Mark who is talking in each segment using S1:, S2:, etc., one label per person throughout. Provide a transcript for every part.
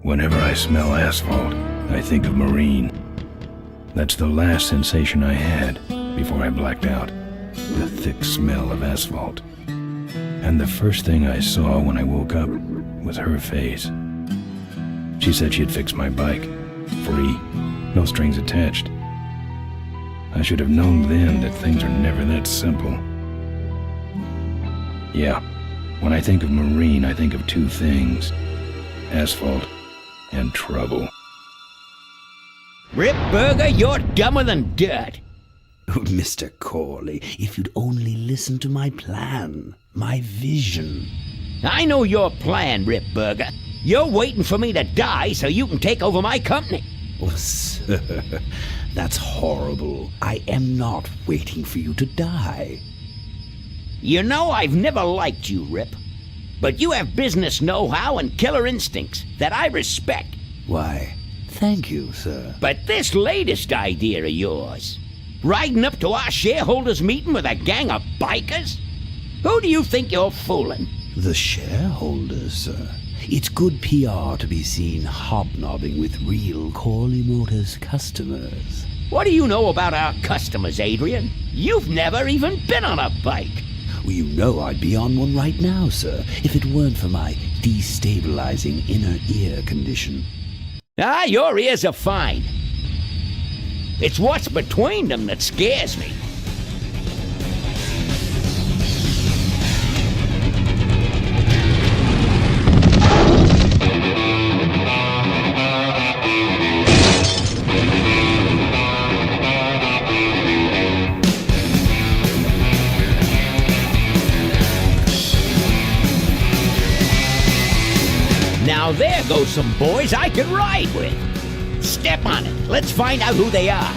S1: Whenever I smell asphalt, I think of marine. That's the last sensation I had before I blacked out. The thick smell of asphalt. And the first thing I saw when I woke up was her face. She said she'd fix my bike. Free. No strings attached. I should have known then that things are never that simple. Yeah, when I think of marine, I think of two things. Asphalt and trouble.
S2: Rip Burger, you're dumber than dirt.
S3: Oh, Mr. Corley, if you'd only listen to my plan, my vision.
S2: I know your plan, Rip Burger. You're waiting for me to die so you can take over my company.
S3: Oh, sir, that's horrible. I am not waiting for you to die.
S2: You know I've never liked you, Rip. But you have business know-how and killer instincts that I respect.
S3: Why, thank you, sir.
S2: But this latest idea of yours, riding up to our shareholders' meeting with a gang of bikers? Who do you think you're fooling?
S3: The shareholders, sir. It's good PR to be seen hobnobbing with real Corley Motors customers.
S2: What do you know about our customers, Adrian? You've never even been on a bike.
S3: Well, you know I'd be on one right now, sir, if it weren't for my destabilizing inner ear condition.
S2: Ah, your ears are fine. It's what's between them that scares me. Now there go some boys I could ride with. Step on it. Let's find out who they are.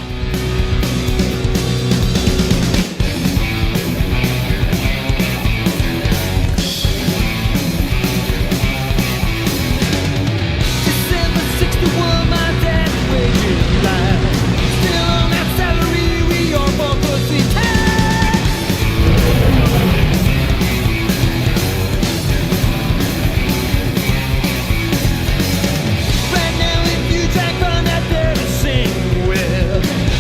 S4: December 61, my dad's wages line. Still on that salary, we are for pussy time. Right now, if you jack on that there to sing with,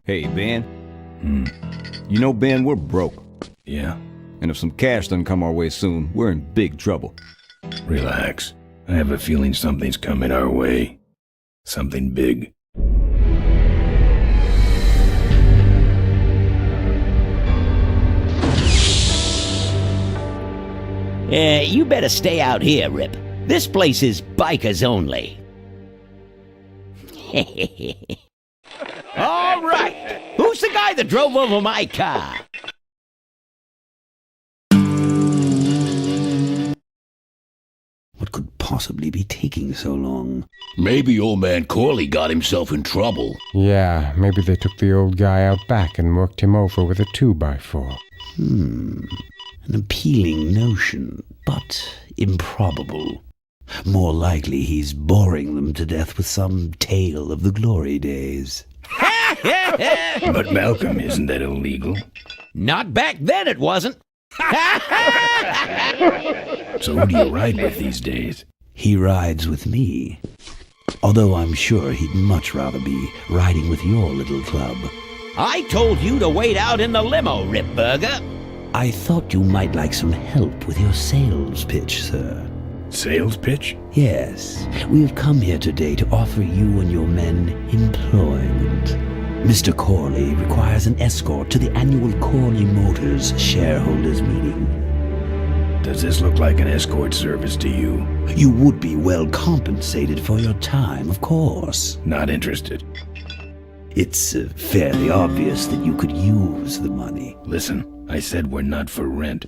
S5: Hey, Ben. You know, Ben, we're broke.
S1: Yeah?
S5: And if some cash doesn't come our way soon, we're in big trouble.
S1: Relax. I have a feeling something's coming our way. Something big.
S2: You better stay out here, Rip. This place is bikers only. All right. Who's the guy that drove over my car?
S3: What could possibly be taking so long?
S6: Maybe old man Corley got himself in trouble.
S7: Yeah, maybe they took the old guy out back and worked him over with a 2x4.
S3: An appealing notion, but improbable. More likely he's boring them to death with some tale of the glory days.
S1: But Malcolm, isn't that illegal?
S2: Not back then it wasn't.
S1: So who do you ride with these days?
S3: He rides with me. Although I'm sure he'd much rather be riding with your little club.
S2: I told you to wait out in the limo, Rip Burger.
S3: I thought you might like some help with your sales pitch, sir.
S1: Sales pitch?
S3: Yes, we have come here today to offer you and your men employment. Mr. Corley requires an escort to the annual Corley Motors shareholders meeting.
S1: Does this look like an escort service to you?
S3: You would be well compensated for your time, of course.
S1: Not interested.
S3: It's fairly obvious that you could use the money.
S1: Listen, I said we're not for rent.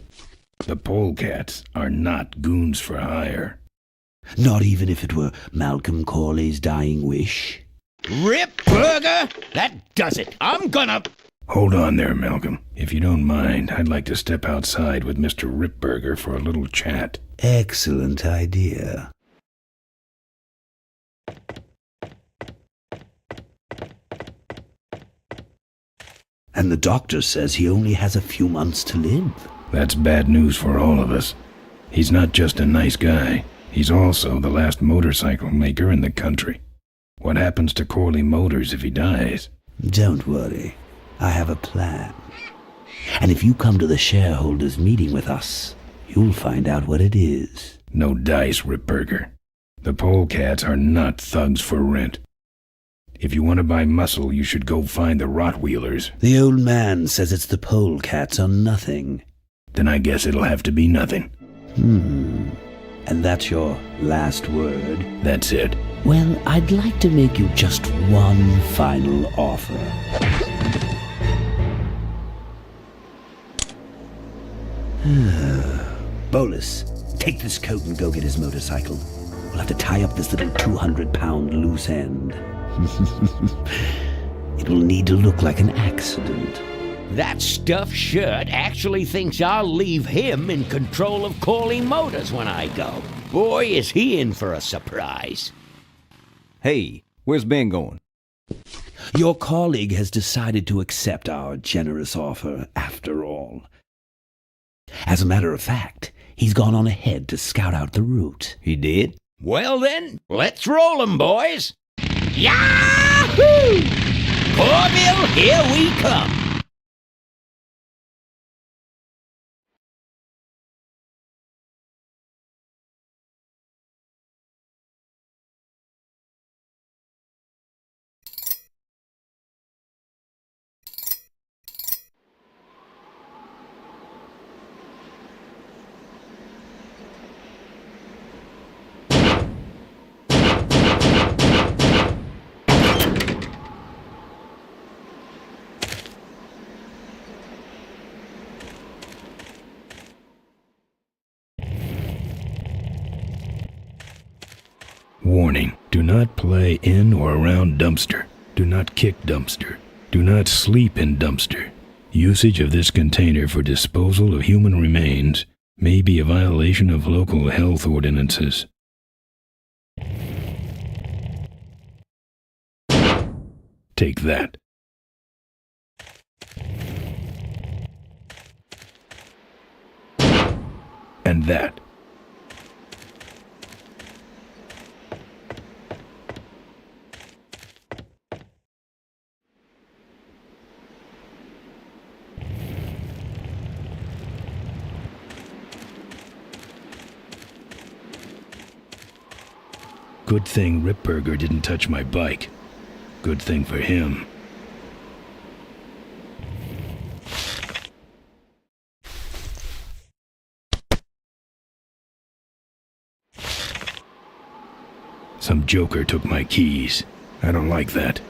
S1: The polecats are not goons for hire.
S3: Not even if it were Malcolm Corley's dying wish.
S2: Rip Burger? That does it. I'm gonna...
S1: Hold on there, Malcolm. If you don't mind, I'd like to step outside with Mr. Ripburger for a little chat.
S3: Excellent idea. And the doctor says he only has a few months to live.
S1: That's bad news for all of us. He's not just a nice guy. He's also the last motorcycle maker in the country. What happens to Corley Motors if he dies?
S3: Don't worry. I have a plan. And if you come to the shareholders' meeting with us, you'll find out what it is.
S1: No dice, Ripburger. The polecats are not thugs for rent. If you want to buy muscle, you should go find the Rottweilers.
S3: The old man says it's the polecats or nothing.
S1: Then I guess it'll have to be nothing.
S3: And that's your last word?
S1: That's it.
S3: Well, I'd like to make you just one final offer. Bolus, take this coat and go get his motorcycle. We'll have to tie up this little 200-pound loose end. It'll need to look like an accident.
S2: That stuffed shirt actually thinks I'll leave him in control of Corley Motors when I go. Boy, is he in for a surprise.
S5: Hey, where's Ben going?
S3: Your colleague has decided to accept our generous offer after all. As a matter of fact, he's gone on ahead to scout out the route.
S5: He did?
S2: Well then, let's roll 'em, boys. Yahoo! Corville, here we come.
S1: Warning, do not play in or around dumpster. Do not kick dumpster. Do not sleep in dumpster. Usage of this container for disposal of human remains may be a violation of local health ordinances. Take that. And that. Good thing Ripburger didn't touch my bike. Good thing for him. Some joker took my keys. I don't like that.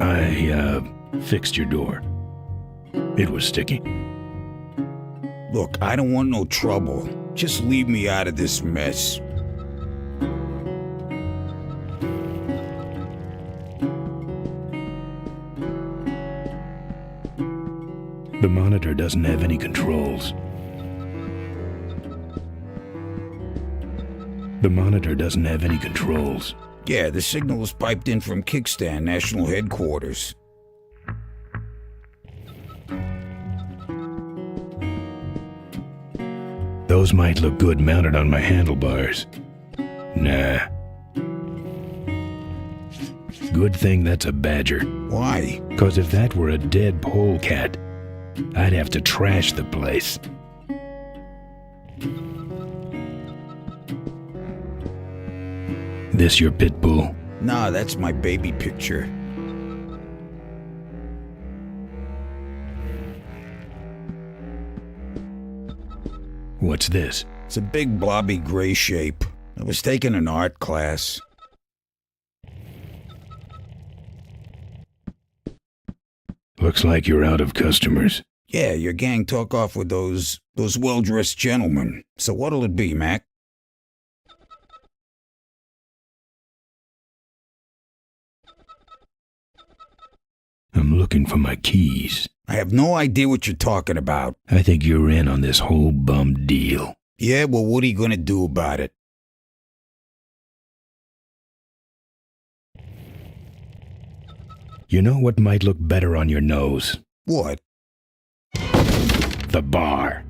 S1: I fixed your door. It was sticky.
S8: Look, I don't want no trouble. Just leave me out of this mess.
S1: The monitor doesn't have any controls. The monitor doesn't have any controls.
S8: Yeah, the signal is piped in from Kingston National Headquarters.
S1: Those might look good mounted on my handlebars. Nah. Good thing that's a badger.
S8: Why?
S1: 'Cause if that were a dead polecat, I'd have to trash the place. This your pit bull?
S8: Nah, that's my baby picture.
S1: What's this?
S8: It's a big blobby gray shape. I was taking an art class.
S1: Looks like you're out of customers.
S8: Yeah, your gang took off with those well-dressed gentlemen. So what'll it be, Mac?
S1: I'm looking for my keys.
S8: I have no idea what you're talking about.
S1: I think you're in on this whole bum deal.
S8: Yeah, well, what are you gonna do about it?
S1: You know what might look better on your nose?
S8: What?
S1: The bar.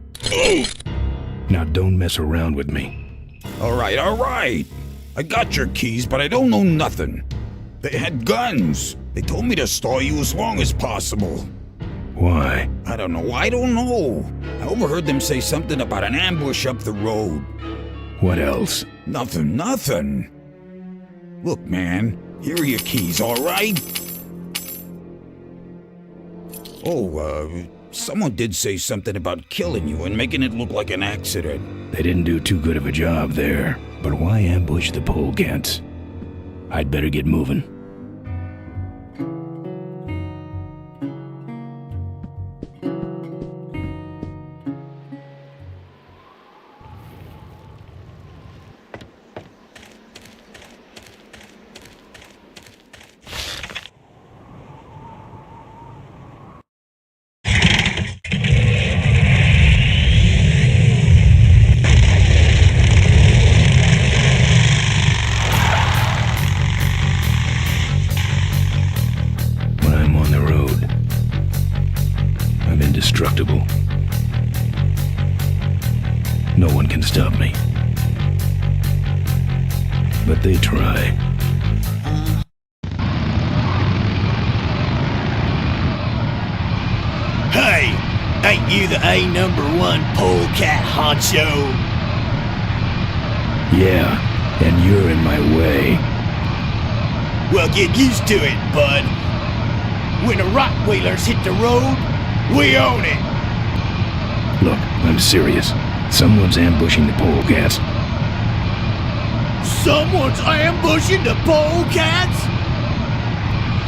S1: Now don't mess around with me.
S8: All right. I got your keys, but I don't know nothing. They had guns. They told me to stall you as long as possible.
S1: Why?
S8: I don't know. I overheard them say something about an ambush up the road.
S1: What else?
S8: Nothing. Look, man, here are your keys, all right? Oh, someone did say something about killing you and making it look like an accident.
S1: They didn't do too good of a job there. But why ambush the polecats? I'd better get moving. Indestructible. No one can stop me. But they try.
S9: Hey, ain't you the A#1 polecat honcho?
S1: Yeah, and you're in my way.
S9: Well, get used to it, bud. When the Rottweilers hit the road, we own it!
S1: Look, I'm serious. Someone's ambushing the polecats.
S9: Someone's ambushing the polecats?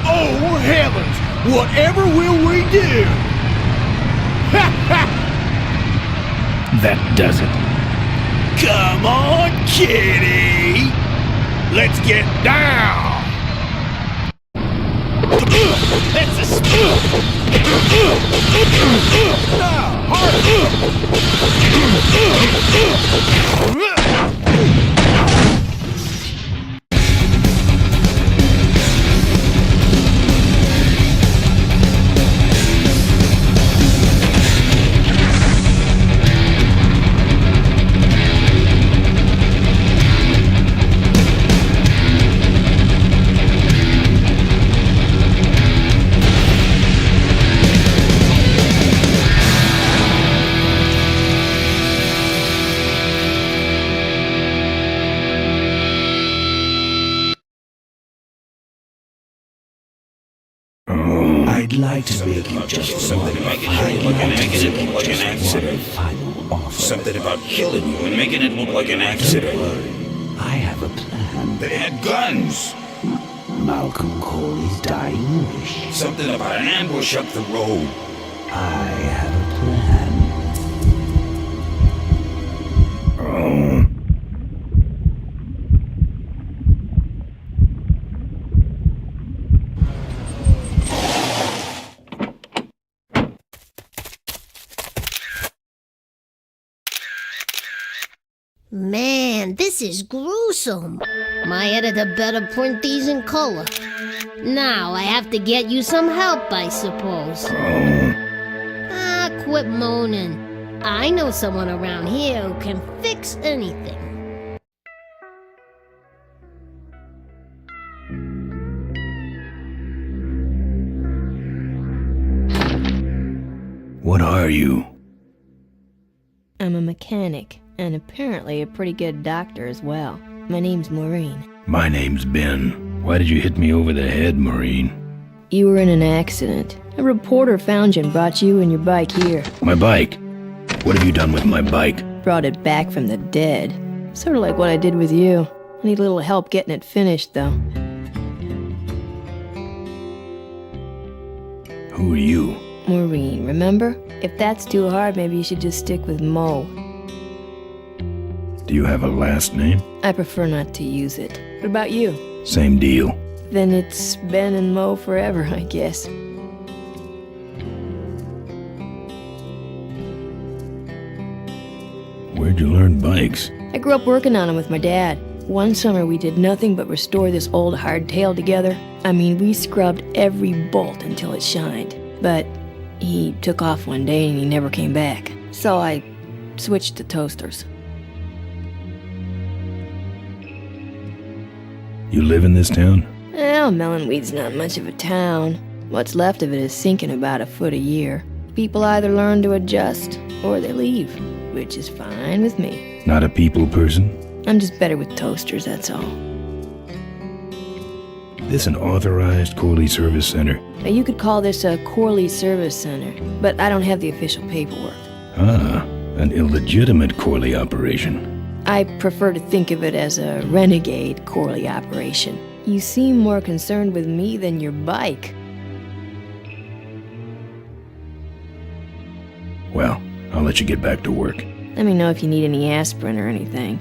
S9: Oh, heavens! Whatever will we do? Ha ha!
S1: That does it.
S9: Come on, kitty! Let's get down! That's a
S3: I'd like to make you just one final offer.
S8: Something about killing you and making it look like an accident.
S3: I have a plan.
S8: They had guns.
S3: Malcolm Corley's dying wish.
S8: Something about an ambush up the road.
S3: I have a plan.
S10: Man, this is gruesome. My editor better print these in color. Now I have to get you some help, I suppose. Ah, quit moaning. I know someone around here who can fix anything.
S1: What are you?
S11: I'm a mechanic, and apparently a pretty good doctor as well. My name's Maureen.
S1: My name's Ben. Why did you hit me over the head, Maureen?
S11: You were in an accident. A reporter found you and brought you and your bike here.
S1: My bike? What have you done with my bike?
S11: Brought it back from the dead. Sort of like what I did with you. I need a little help getting it finished, though.
S1: Who are you?
S11: Maureen, remember? If that's too hard, maybe you should just stick with Mo.
S1: Do you have a last name?
S11: I prefer not to use it. What about you?
S1: Same deal.
S11: Then it's Ben and Mo forever, I guess.
S1: Where'd you learn bikes?
S11: I grew up working on them with my dad. One summer we did nothing but restore this old hardtail together. I mean, we scrubbed every bolt until it shined. But he took off one day and he never came back. So I switched to toasters.
S1: You live in this town?
S11: Well, Melonweed's not much of a town. What's left of it is sinking about a foot a year. People either learn to adjust or they leave, which is fine with me.
S1: Not a people person?
S11: I'm just better with toasters, that's all.
S1: This an authorized Corley Service Center?
S11: Now, you could call this a Corley Service Center, but I don't have the official paperwork.
S1: Ah, an illegitimate Corley operation.
S11: I prefer to think of it as a renegade Corley operation. You seem more concerned with me than your bike.
S1: Well, I'll let you get back to work.
S11: Let me know if you need any aspirin or anything.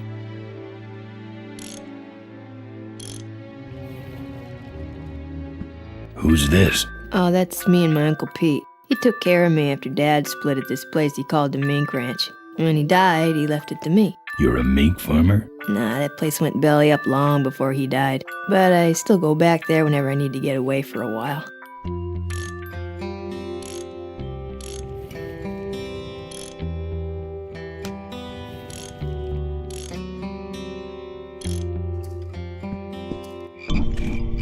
S1: Who's this?
S11: Oh, that's me and my Uncle Pete. He took care of me after Dad split at this place he called the Mink Ranch. When he died, he left it to me.
S1: You're a mink farmer?
S11: Nah, that place went belly up long before he died. But I still go back there whenever I need to get away for a while.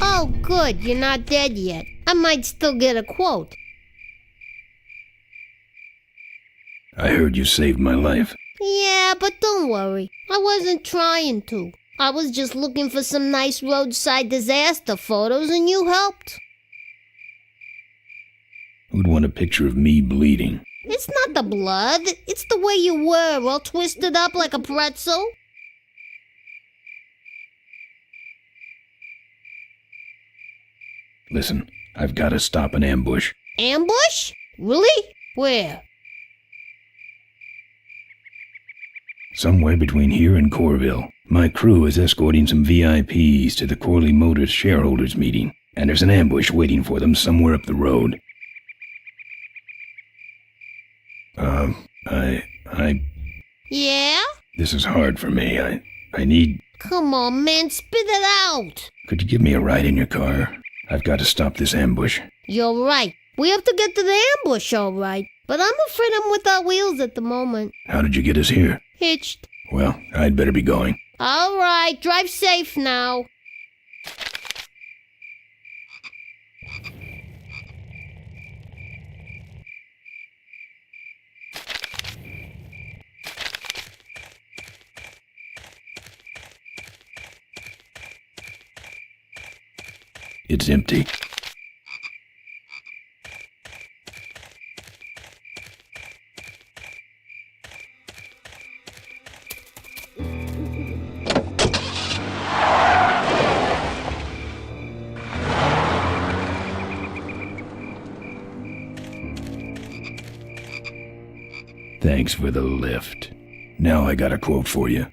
S10: Oh, good, you're not dead yet. I might still get a quote.
S1: I heard you saved my life.
S10: Yeah, but don't worry. I wasn't trying to. I was just looking for some nice roadside disaster photos and you helped.
S1: Who'd want a picture of me bleeding?
S10: It's not the blood. It's the way you were, all twisted up like a pretzel.
S1: Listen, I've got to stop an ambush.
S10: Ambush? Really? Where?
S1: Somewhere between here and Corville. My crew is escorting some VIPs to the Corley Motors shareholders meeting, and there's an ambush waiting for them somewhere up the road.
S10: Yeah?
S1: This is hard for me. I need...
S10: Come on, man, spit it out.
S1: Could you give me a ride in your car? I've got to stop this ambush.
S10: You're right. We have to get to the ambush, all right. But I'm afraid I'm without wheels at the moment.
S1: How did you get us here?
S10: Hitched.
S1: Well, I'd better be going.
S10: All right, drive safe now.
S1: It's empty. Thanks for the lift. Now I got a quote for you.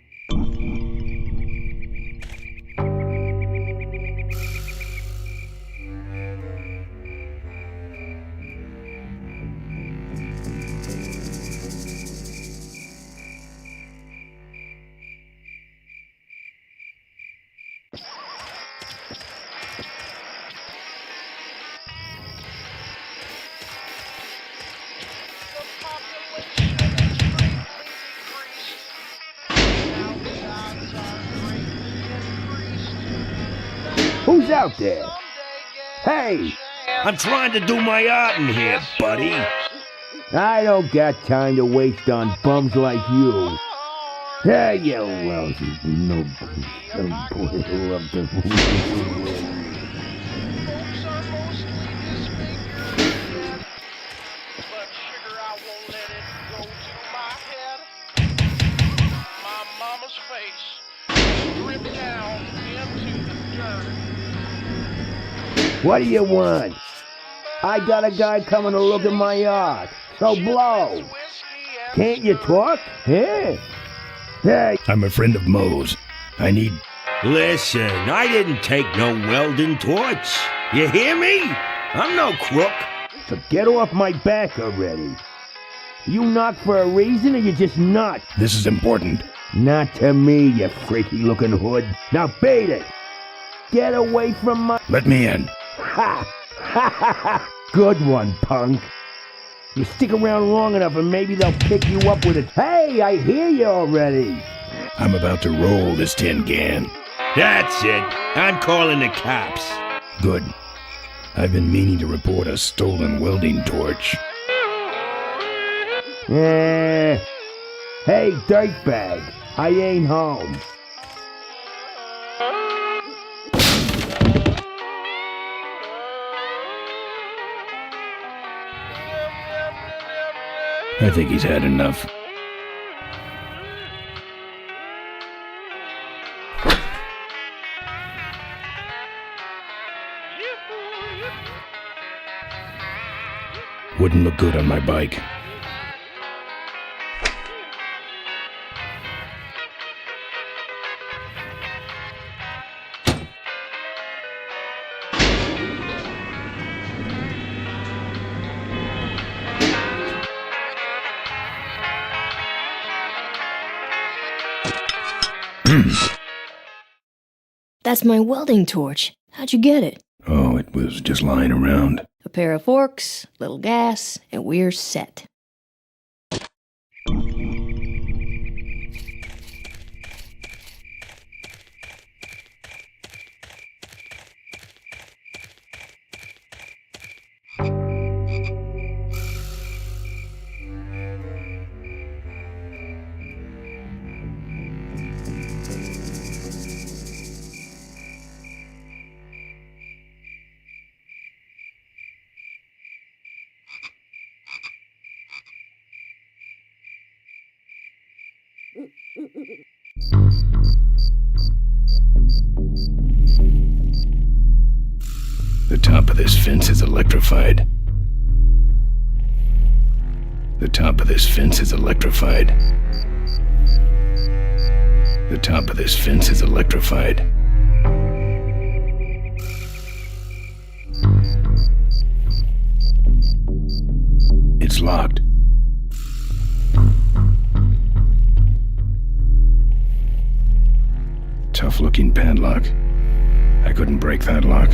S9: Who's out there? Hey! I'm trying to do my art in here, buddy. I don't got time to waste on bums like you. Hey, you lousy no boy love the What do you want? I got a guy coming to look at my art, so blow. Can't you talk? Yeah. Hey.
S1: I'm a friend of Moe's. I need...
S9: Listen, I didn't take no welding torch. You hear me? I'm no crook. So get off my back already. You knock for a reason or you just not?
S1: This is important.
S9: Not to me, you freaky looking hood. Now beat it. Get away from my...
S1: Let me in.
S9: Ha! Ha ha ha! Good one, punk. You stick around long enough and maybe they'll pick you up with it. Hey, I hear you already.
S1: I'm about to roll this tin can.
S9: That's it. I'm calling the cops.
S1: Good. I've been meaning to report a stolen welding torch.
S9: Hey, dirtbag. I ain't home.
S1: I think he's had enough. Wouldn't look good on my bike.
S11: That's my welding torch. How'd you get it?
S1: Oh, it was just lying around.
S11: A pair of forks, little gas, and we're set.
S1: The top of this fence is electrified. The top of this fence is electrified. The top of this fence is electrified. It's locked. Tough-looking padlock. I couldn't break that lock.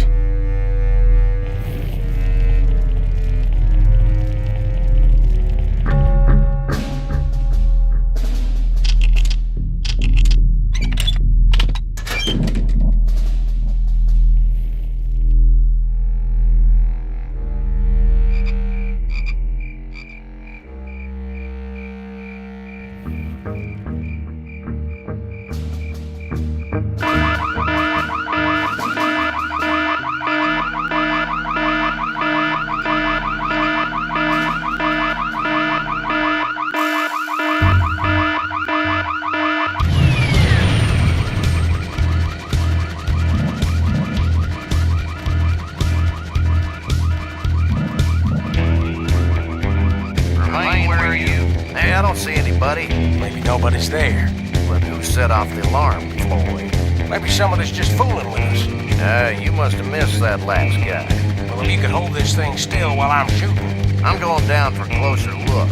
S12: I don't see anybody.
S13: Maybe nobody's there.
S12: But who set off the alarm, Floyd?
S13: Maybe somebody's just fooling with us.
S12: You must have missed that last guy.
S13: Well, if you could hold this thing still while I'm shooting.
S12: I'm going down for a closer look.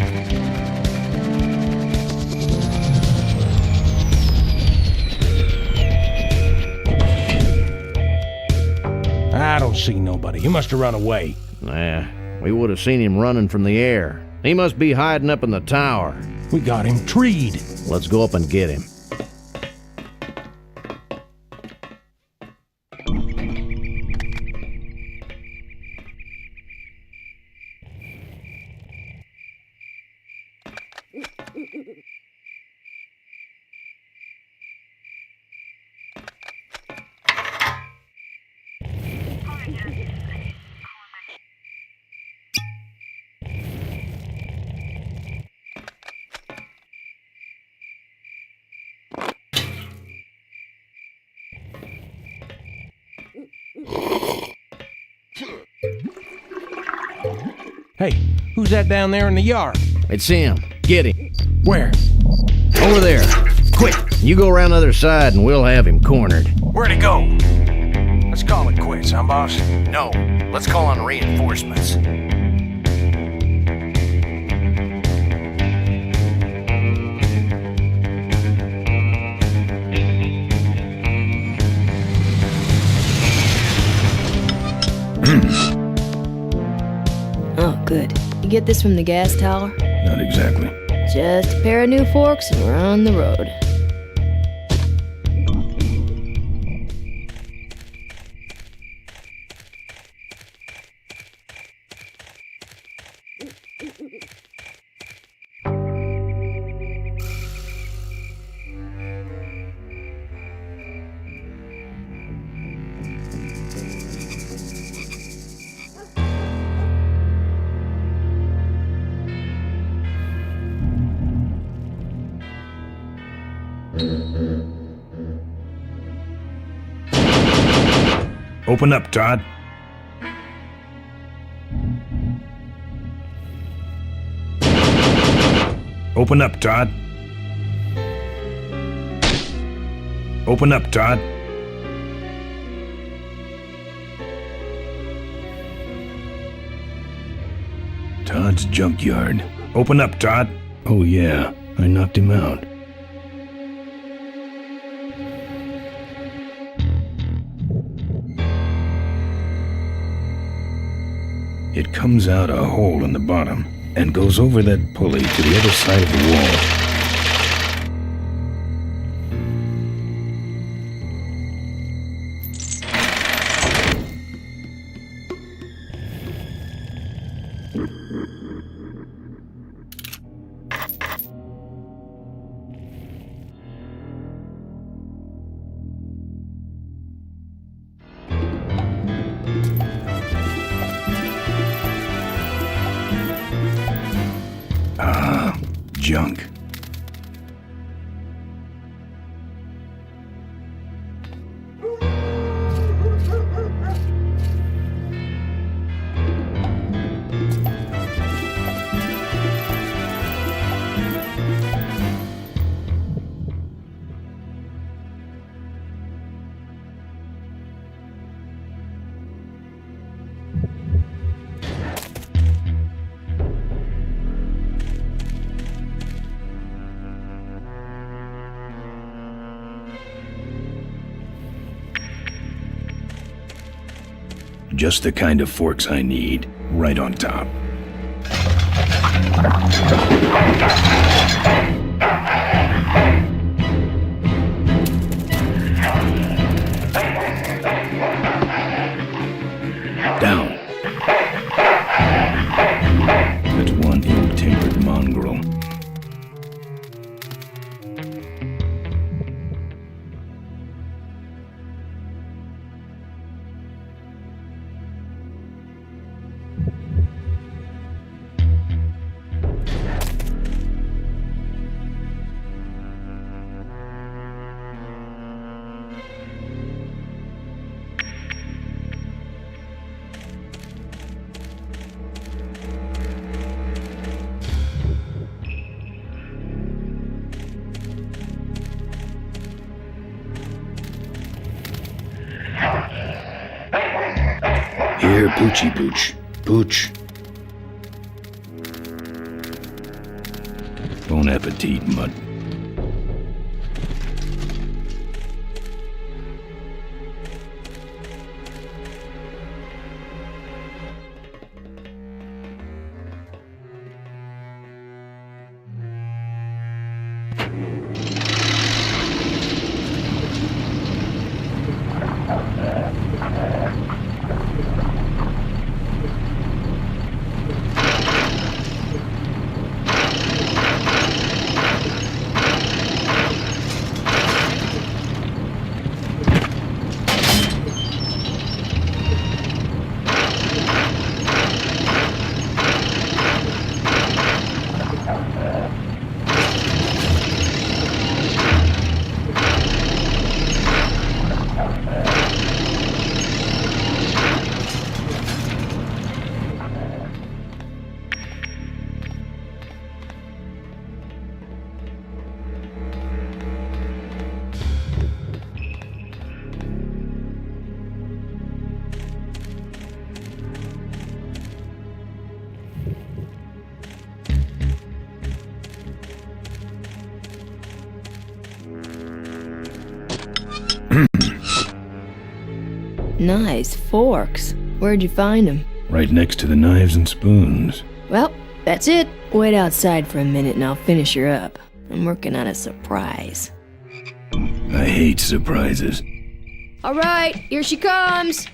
S13: I don't see nobody. He must have run away.
S12: Nah, we would have seen him running from the air. He must be hiding up in the tower.
S13: We got him treed.
S12: Let's go up and get him.
S13: Hey, who's that down there in the yard?
S12: It's him. Get him.
S13: Where?
S12: Over there. Quick, you go around the other side and we'll have him cornered.
S13: Where'd he go? Let's call it quits, huh, boss?
S12: No, let's call on reinforcements.
S11: Oh, good. You get this from the gas tower?
S1: Not exactly.
S11: Just a pair of new forks and we're on the road.
S1: Open up, Todd. Open up, Todd. Open up, Todd. Todd's junkyard. Open up, Todd. Oh yeah, I knocked him out. It comes out a hole in the bottom and goes over that pulley to the other side of the wall. Junk. Just the kind of forks I need, right on top. Down. That's one ill-tempered mongrel. Here, Poochie Pooch. Pooch. Bon appetit, mutt.
S11: Nice forks. Where'd you find them?
S1: Right next to the knives and spoons.
S11: Well, that's it. Wait outside for a minute and I'll finish her up. I'm working on a surprise.
S1: I hate surprises.
S11: All right, here she comes.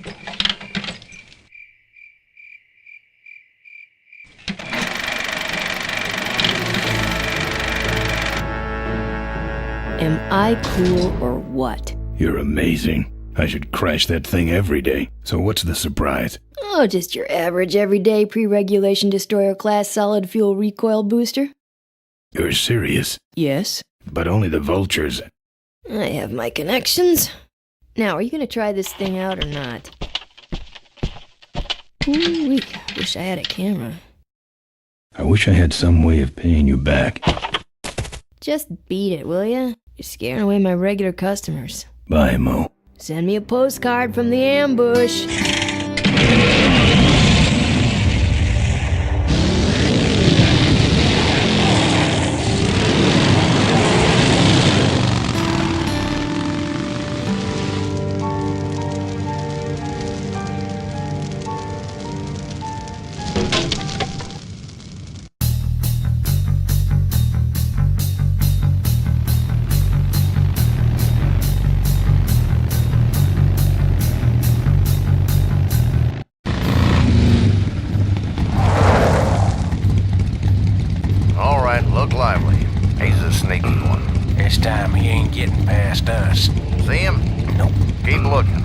S11: Am I cool or what?
S1: You're amazing. I should crash that thing every day. So what's the surprise?
S11: Oh, just your average everyday pre-regulation destroyer class solid fuel recoil booster.
S1: You're serious?
S11: Yes.
S1: But only the vultures.
S11: I have my connections. Now, are you gonna try this thing out or not? Ooh, wish I had a camera.
S1: I wish I had some way of paying you back.
S11: Just beat it, will ya? You're scaring away my regular customers.
S1: Bye, Mo.
S11: Send me a postcard from the ambush.
S12: Look lively. He's a sneaky one.
S13: This time he ain't getting past us.
S12: See him?
S13: Nope.
S12: Keep looking.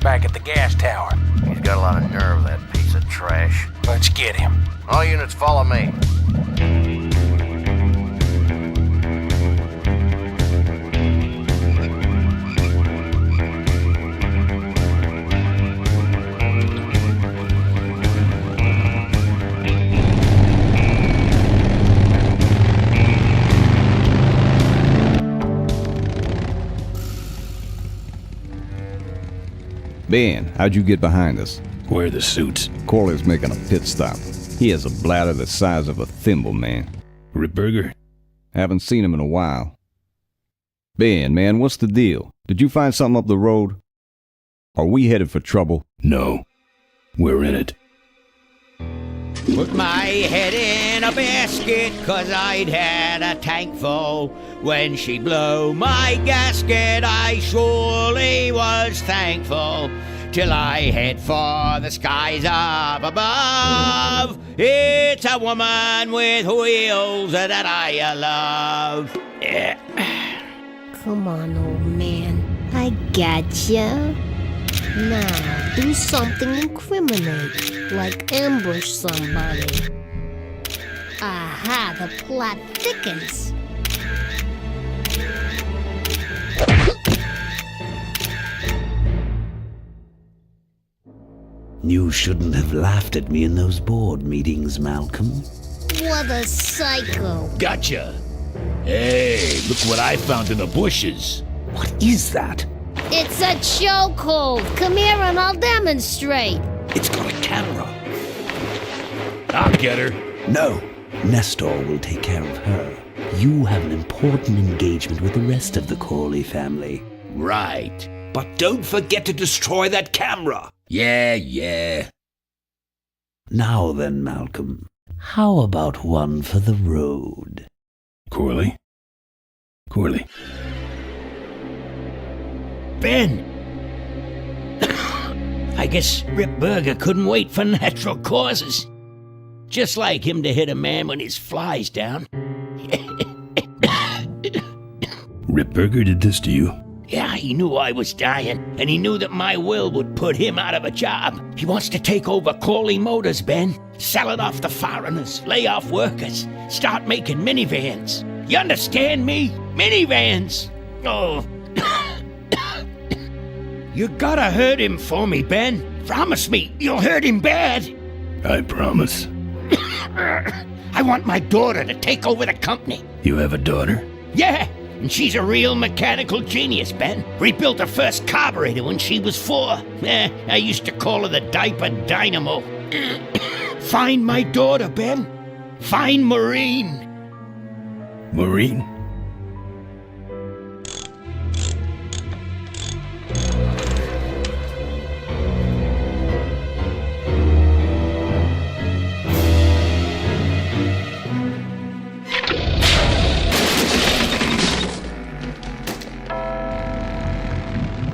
S13: Back at the gas tower.
S12: He's got a lot of nerve, that piece of trash.
S13: Let's get him.
S12: All units follow me.
S5: Ben, how'd you get behind us?
S1: Where are the suits?
S5: Corley's making a pit stop. He has a bladder the size of a thimble, man.
S1: Ripburger?
S5: Haven't seen him in a while. Ben, man, what's the deal? Did you find something up the road? Are we headed for trouble?
S1: No. We're in it.
S2: Put my head in a basket, 'cause I'd had a tank full. When she blew my gasket, I surely was thankful. till I head for the skies up above. It's a woman with wheels that I love.
S10: Come on, old man. I gotcha. Now, do something incriminating, like ambush somebody. Aha, the plot thickens.
S3: You shouldn't have laughed at me in those board meetings, Malcolm.
S10: What a psycho.
S6: Gotcha. Hey, look what I found in the bushes.
S3: What is that?
S10: It's a chokehold. Come here and I'll demonstrate.
S3: It's got a camera.
S6: I'll get her.
S3: No, Nestor will take care of her. You have an important engagement with the rest of the Corley family.
S6: Right.
S3: But don't forget to destroy that camera.
S6: Yeah.
S3: Now then, Malcolm, how about one for the road?
S1: Corley?
S2: Ben! I guess Rip Burger couldn't wait for natural causes. Just like him to hit a man when his fly's down.
S1: Rip Burger did this to you?
S2: Yeah, he knew I was dying, and he knew that my will would put him out of a job. He wants to take over Corley Motors, Ben. Sell it off to foreigners, lay off workers, start making minivans. You understand me? Minivans! Oh. You gotta hurt him for me, Ben. Promise me you'll hurt him bad.
S1: I promise.
S2: I want my daughter to take over the company.
S1: You have a daughter?
S2: Yeah, and she's a real mechanical genius, Ben. Rebuilt her first carburetor when she was 4. I used to call her the diaper dynamo. Find my daughter, Ben. Find Maureen.
S1: Maureen?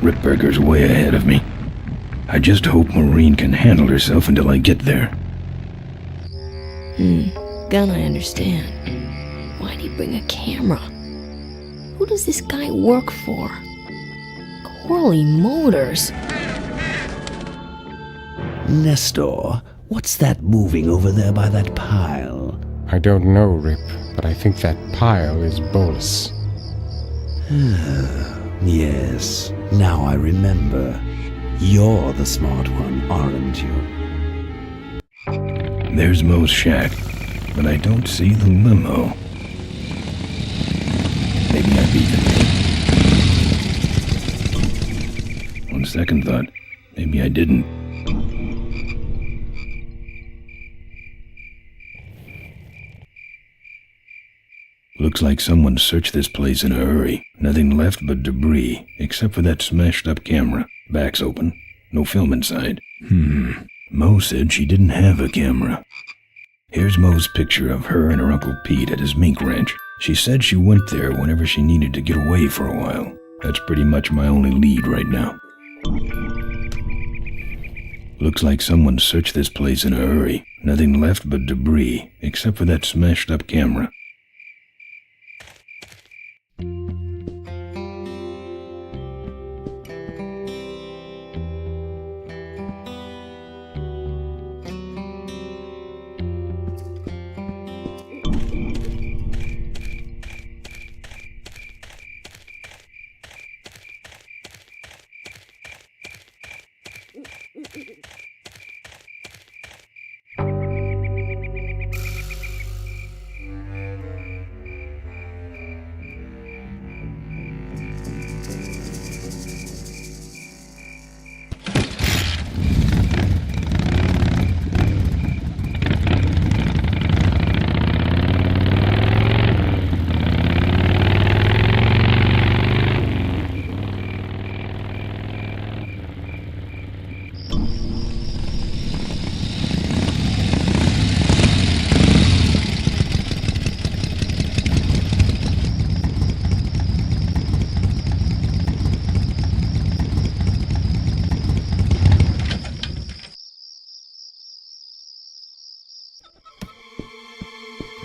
S1: Rip Burger's way ahead of me. I just hope Maureen can handle herself until I get there.
S11: Gonna understand. Why'd he bring a camera? Who does this guy work for? Corley Motors?
S3: Nestor, what's that moving over there by that pile?
S7: I don't know, Rip, but I think that pile is Bolus.
S3: Yes, now I remember. You're the smart one, aren't you?
S1: There's Mo's shack, but I don't see the limo. Maybe I beat it. On second thought, maybe I didn't. Looks like someone searched this place in a hurry. Nothing left but debris, except for that smashed up camera. Back's open. No film inside. Mo said she didn't have a camera. Here's Mo's picture of her and her Uncle Pete at his mink ranch. She said she went there whenever she needed to get away for a while. That's pretty much my only lead right now. Looks like someone searched this place in a hurry. Nothing left but debris, except for that smashed up camera.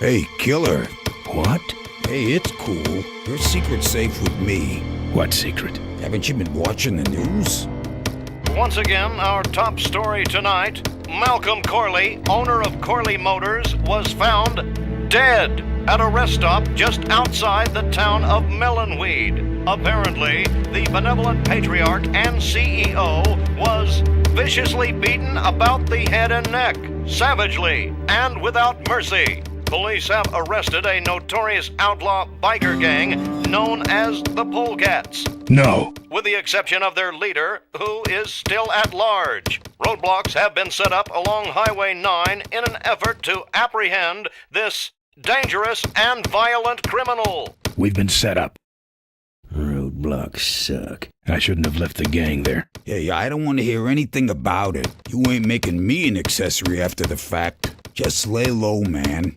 S8: Hey, killer.
S1: What?
S8: Hey, it's cool. Your secret's safe with me.
S1: What secret?
S8: Haven't you been watching the news?
S12: Once again, our top story tonight, Malcolm Corley, owner of Corley Motors, was found dead at a rest stop just outside the town of Melonweed. Apparently, the benevolent patriarch and CEO was viciously beaten about the head and neck, savagely and without mercy. Police have arrested a notorious outlaw biker gang known as the Polecats.
S1: No.
S12: With the exception of their leader, who is still at large. Roadblocks have been set up along Highway 9 in an effort to apprehend this dangerous and violent criminal.
S1: We've been set up.
S9: Roadblocks suck.
S1: I shouldn't have left the gang there.
S8: Hey, I don't want to hear anything about it. You ain't making me an accessory after the fact. Just lay low, man.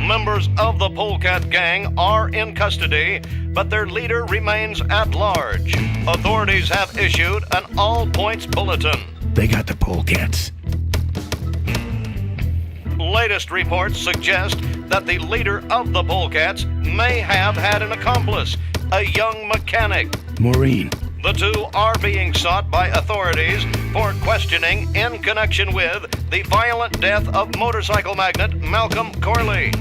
S12: Members of the Polecat gang are in custody, but their leader remains at large. Authorities have issued an all-points bulletin.
S1: They got the Polecats.
S12: Latest reports suggest that the leader of the Polecats may have had an accomplice, a young mechanic.
S1: Maureen.
S12: The two are being sought by authorities for questioning in connection with the violent death of motorcycle magnate Malcolm Corley.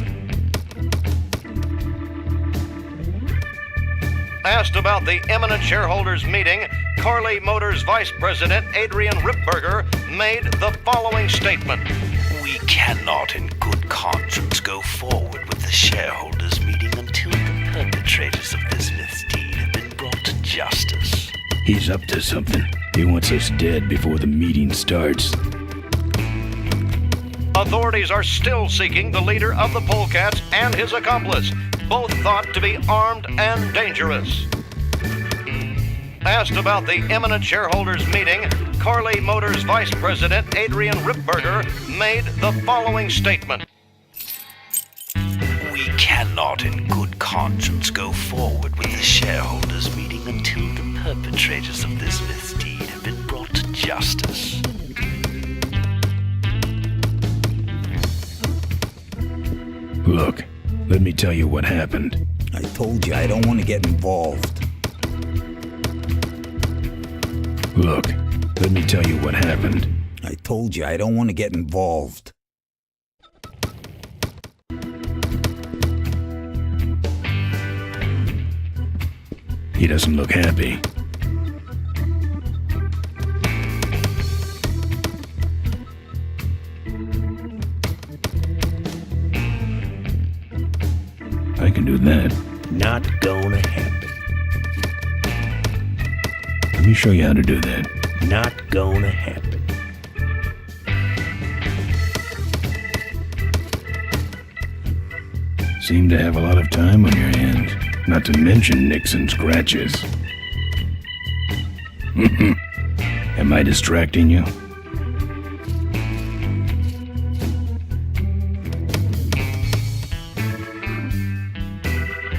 S12: Asked about the imminent shareholders meeting, Corley Motors Vice President Adrian Ripberger made the following statement.
S3: We cannot in good conscience go forward with the shareholders meeting until the perpetrators of this misdeed have been brought to justice.
S1: He's up to something. He wants us dead before the meeting starts.
S12: Authorities are still seeking the leader of the Polecats and his accomplice, both thought to be armed and dangerous. Asked about the imminent shareholders meeting, Corley Motors Vice President Adrian Ripberger made the following statement.
S3: We cannot in good conscience go forward with the shareholders meeting until the perpetrators of this misdeed have been brought to justice.
S1: Look, let me tell you what happened.
S8: I told you I don't want to get involved.
S1: Look, let me tell you what happened.
S8: I told you I don't want to get involved.
S1: He doesn't look happy. I can do that.
S9: Not gonna happen.
S1: Let me show you how to do that.
S9: Not gonna happen.
S1: Seem to have a lot of time on your hands. Not to mention nicks and scratches. Am I distracting you?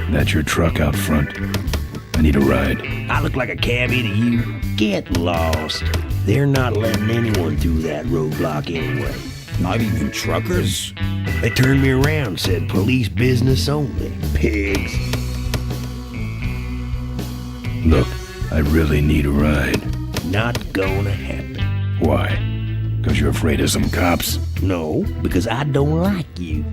S1: That's your truck out front. I need a ride.
S9: I look like a cabbie to you? Get lost. They're not letting anyone through that roadblock anyway.
S8: Not even truckers?
S9: They turned me around, said police business only. Pigs.
S1: Look, I really need a ride.
S9: Not gonna happen.
S1: Why? 'Cause you're afraid of some cops?
S9: No, because I don't like you.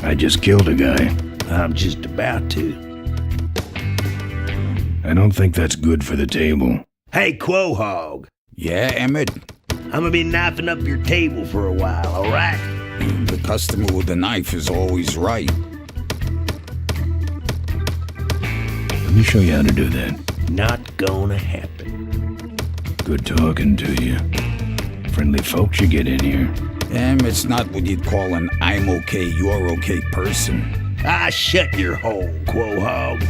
S1: I just killed a guy.
S9: I'm just about to.
S1: I don't think that's good for the table.
S9: Hey, Quahog.
S8: Yeah, Emmett?
S9: I'm gonna be knifing up your table for a while, alright?
S8: The customer with the knife is always right.
S1: Let me show you how to do that.
S9: Not gonna happen.
S1: Good talking to you. Friendly folks you get in here.
S8: Emmett's not what you'd call an I'm okay, you're okay person.
S9: Ah, shut your hole, Quahog.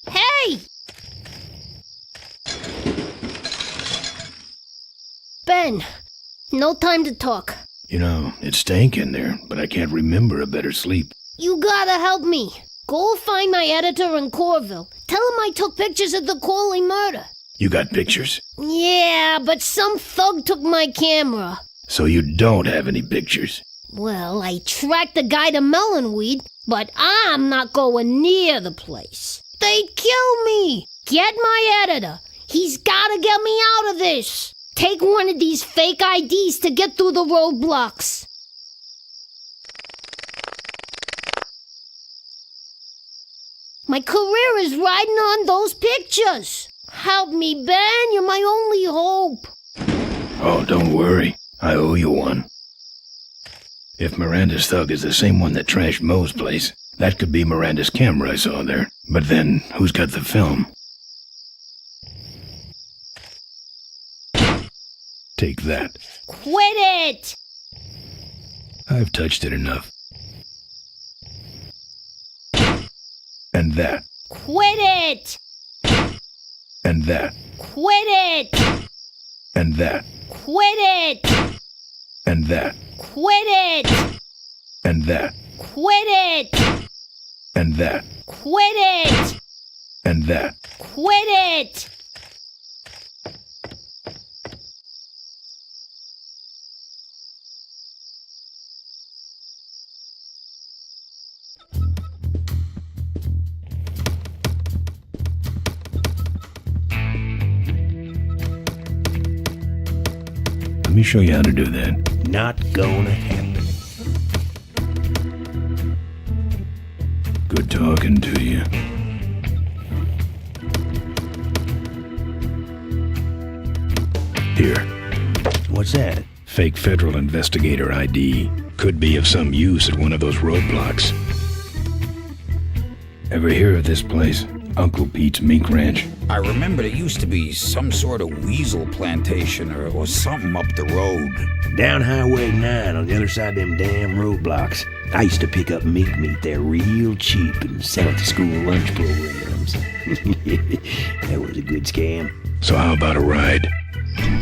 S10: Hey! Ben, no time to talk.
S1: You know, it stank in there, but I can't remember a better sleep.
S10: You gotta help me. Go find my editor in Corville. Tell him I took pictures of the Corley murder.
S1: You got pictures?
S10: Yeah, but some thug took my camera.
S1: So you don't have any pictures?
S10: Well, I tracked the guy to Melonweed, but I'm not going near the place. They'd kill me. Get my editor. He's gotta get me out of this. Take one of these fake IDs to get through the roadblocks. My career is riding on those pictures. Help me, Ben. You're my only hope.
S1: Oh, don't worry. I owe you one. If Miranda's thug is the same one that trashed Moe's place, that could be Miranda's camera I saw there. But then, who's got the film? Take that.
S10: Quit it!
S1: I've touched it enough. And that.
S10: Quit it!
S1: And that.
S10: Quit it!
S1: And that.
S10: Quit it!
S1: And that.
S10: Quit it!
S1: And that.
S10: Quit it!
S1: And that.
S10: Quit it!
S1: And that.
S10: Quit it!
S1: Let me show you how to do that.
S9: Not gonna happen.
S1: Good talking to you. Here.
S9: What's that?
S1: Fake federal investigator ID. Could be of some use at one of those roadblocks. Ever hear of this place? Uncle Pete's Mink Ranch?
S8: I remember there used to be some sort of weasel plantation or something up the road.
S9: Down Highway 9 on the other side of them damn roadblocks. I used to pick up mink meat there real cheap and sell it to school lunch programs. That was a good scam.
S1: So how about a ride?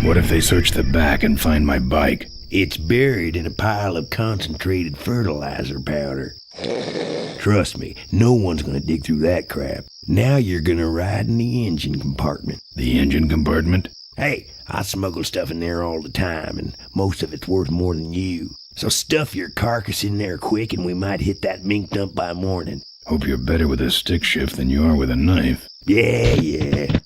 S1: What if they search the back and find my bike?
S9: It's buried in a pile of concentrated fertilizer powder. Trust me, no one's gonna dig through that crap. Now you're gonna ride in the engine compartment.
S1: The engine compartment?
S9: Hey, I smuggle stuff in there all the time, and most of it's worth more than you. So stuff your carcass in there quick, and we might hit that mink dump by morning.
S1: Hope you're better with a stick shift than you are with a knife.
S9: Yeah.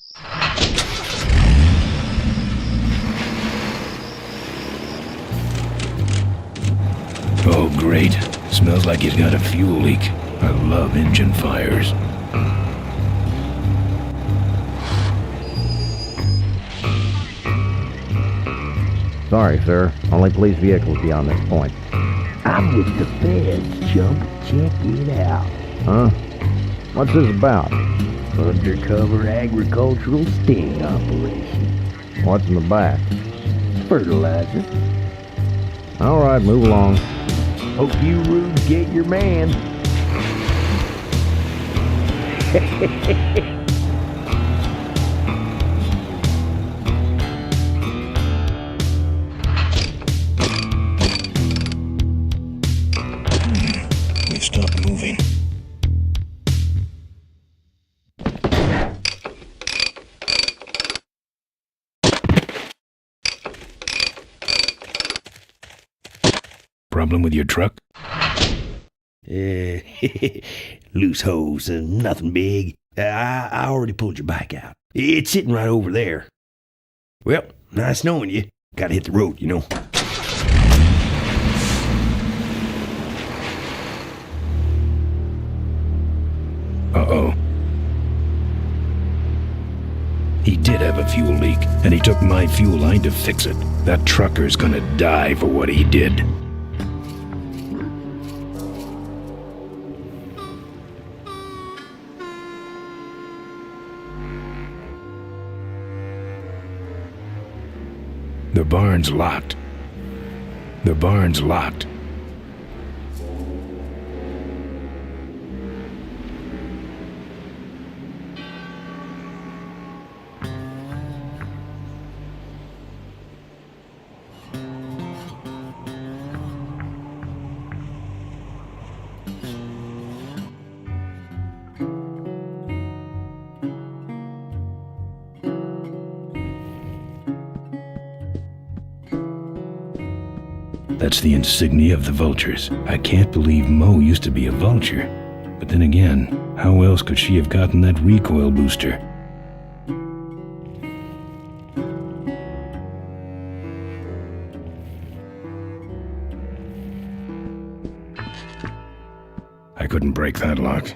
S1: Oh, great. Smells like he's got a fuel leak. I love engine fires.
S14: Sorry, sir. Only police vehicles beyond this point.
S9: I'm with the feds, chump. Check it out.
S14: Huh? What's this about?
S9: Undercover agricultural sting operation.
S14: What's in the back?
S9: Fertilizer.
S14: All right, move along.
S9: Hope you rubes get your man.
S1: We've stopped moving. Problem with your truck?
S9: Loose hose, nothing big. I already pulled your bike out. It's sitting right over there. Well, nice knowing you. Gotta hit the road, you know.
S1: Uh-oh. He did have a fuel leak, and he took my fuel line to fix it. That trucker's gonna die for what he did. The barn's locked. The barn's locked. That's the insignia of the vultures. I can't believe Mo used to be a vulture. But then again, how else could she have gotten that recoil booster? I couldn't break that lock.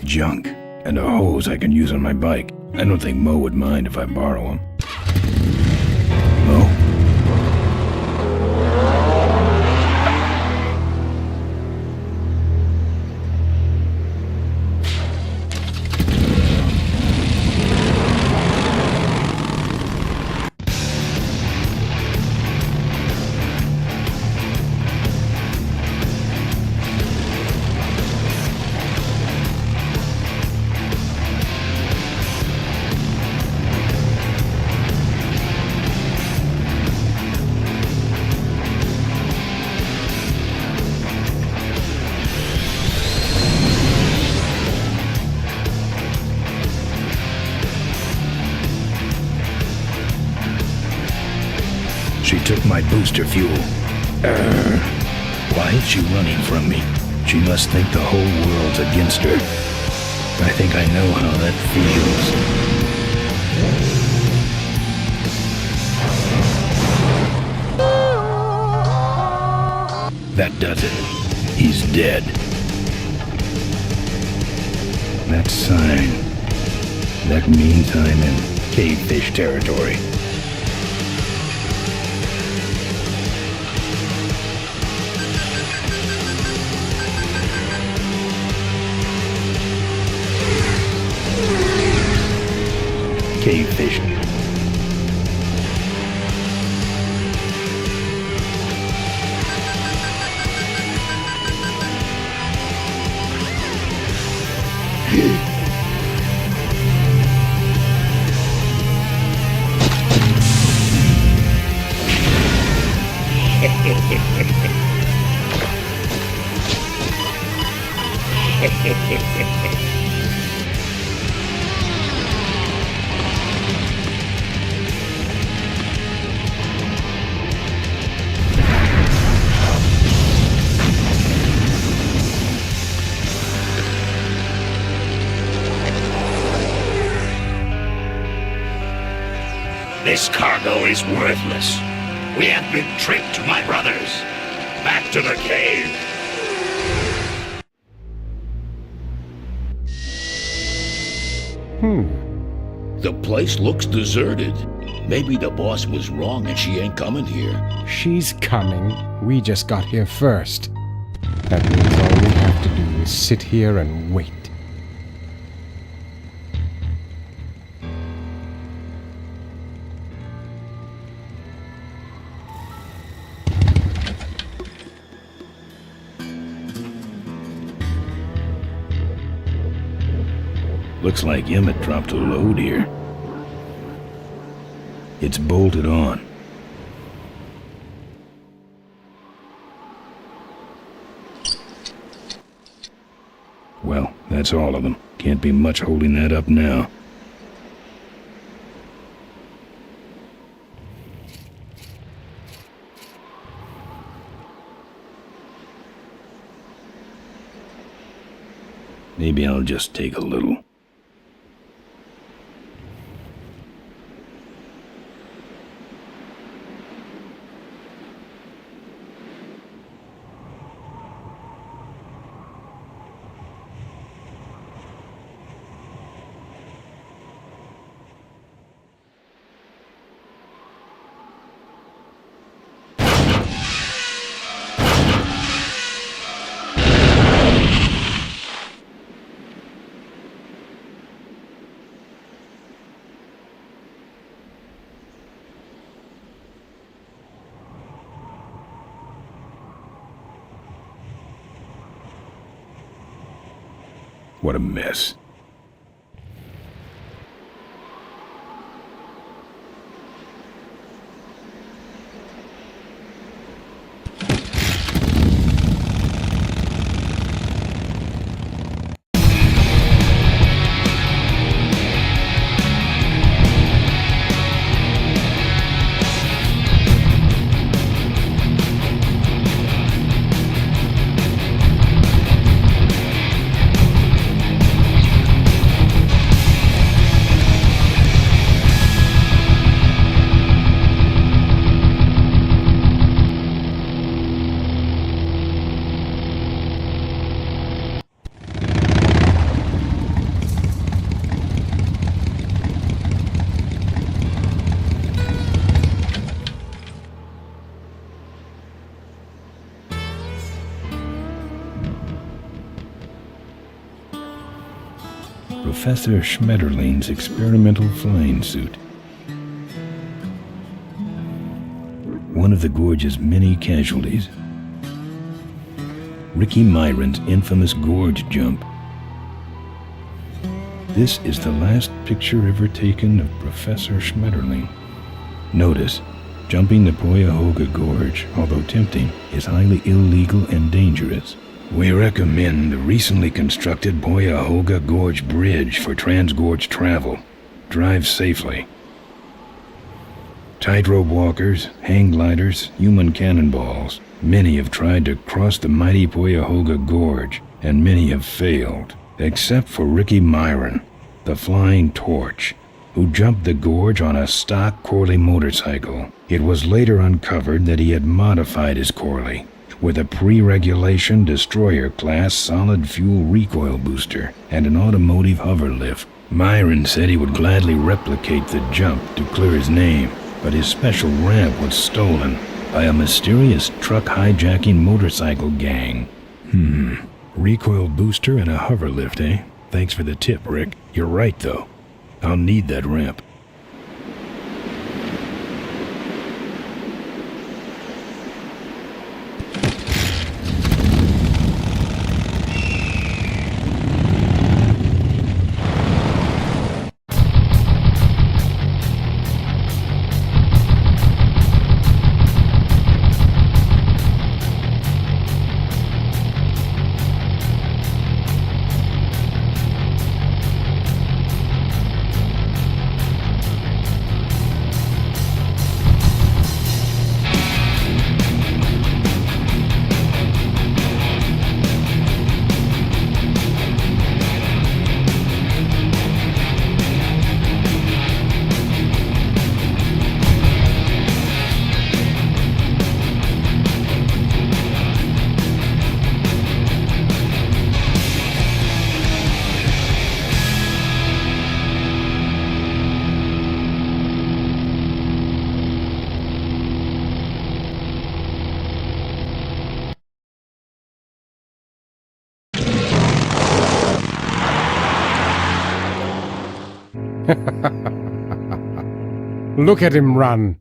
S1: Junk. And a hose I can use on my bike. I don't think Mo would mind if I borrow him. Mo? She took my booster fuel. Why is she running from me? She must think the whole world's against her. I think I know how that feels. That does it. He's dead. That sign. That means I'm in cavefish territory. Cavefish.
S6: This cargo is worthless. We have been tricked, my brothers. Back to the cave. The place looks deserted. Maybe the boss was wrong and she ain't coming here.
S7: She's coming. We just got here first. That means all we have to do is sit here and wait.
S1: Looks like Emmett dropped a load here. It's bolted on. Well, that's all of them. Can't be much holding that up now. Maybe I'll just take a little. What a mess. Professor Schmetterling's experimental flying suit. One of the gorge's many casualties. Ricky Myron's infamous gorge jump. This is the last picture ever taken of Professor Schmetterling. Notice, jumping the Cuyahoga Gorge, although tempting, is highly illegal and dangerous. We recommend the recently constructed Cuyahoga Gorge Bridge for transgorge travel. Drive safely. Tightrope walkers, hang gliders, human cannonballs. Many have tried to cross the mighty Cuyahoga Gorge, and many have failed, except for Ricky Myron, the Flying Torch, who jumped the gorge on a stock Corley motorcycle. It was later uncovered that he had modified his Corley with a pre-regulation destroyer-class solid-fuel recoil booster and an automotive hover lift. Myron said he would gladly replicate the jump to clear his name, but his special ramp was stolen by a mysterious truck-hijacking motorcycle gang. Recoil booster and a hover lift, eh? Thanks for the tip, Rick. You're right, though. I'll need that ramp.
S7: Look at him run.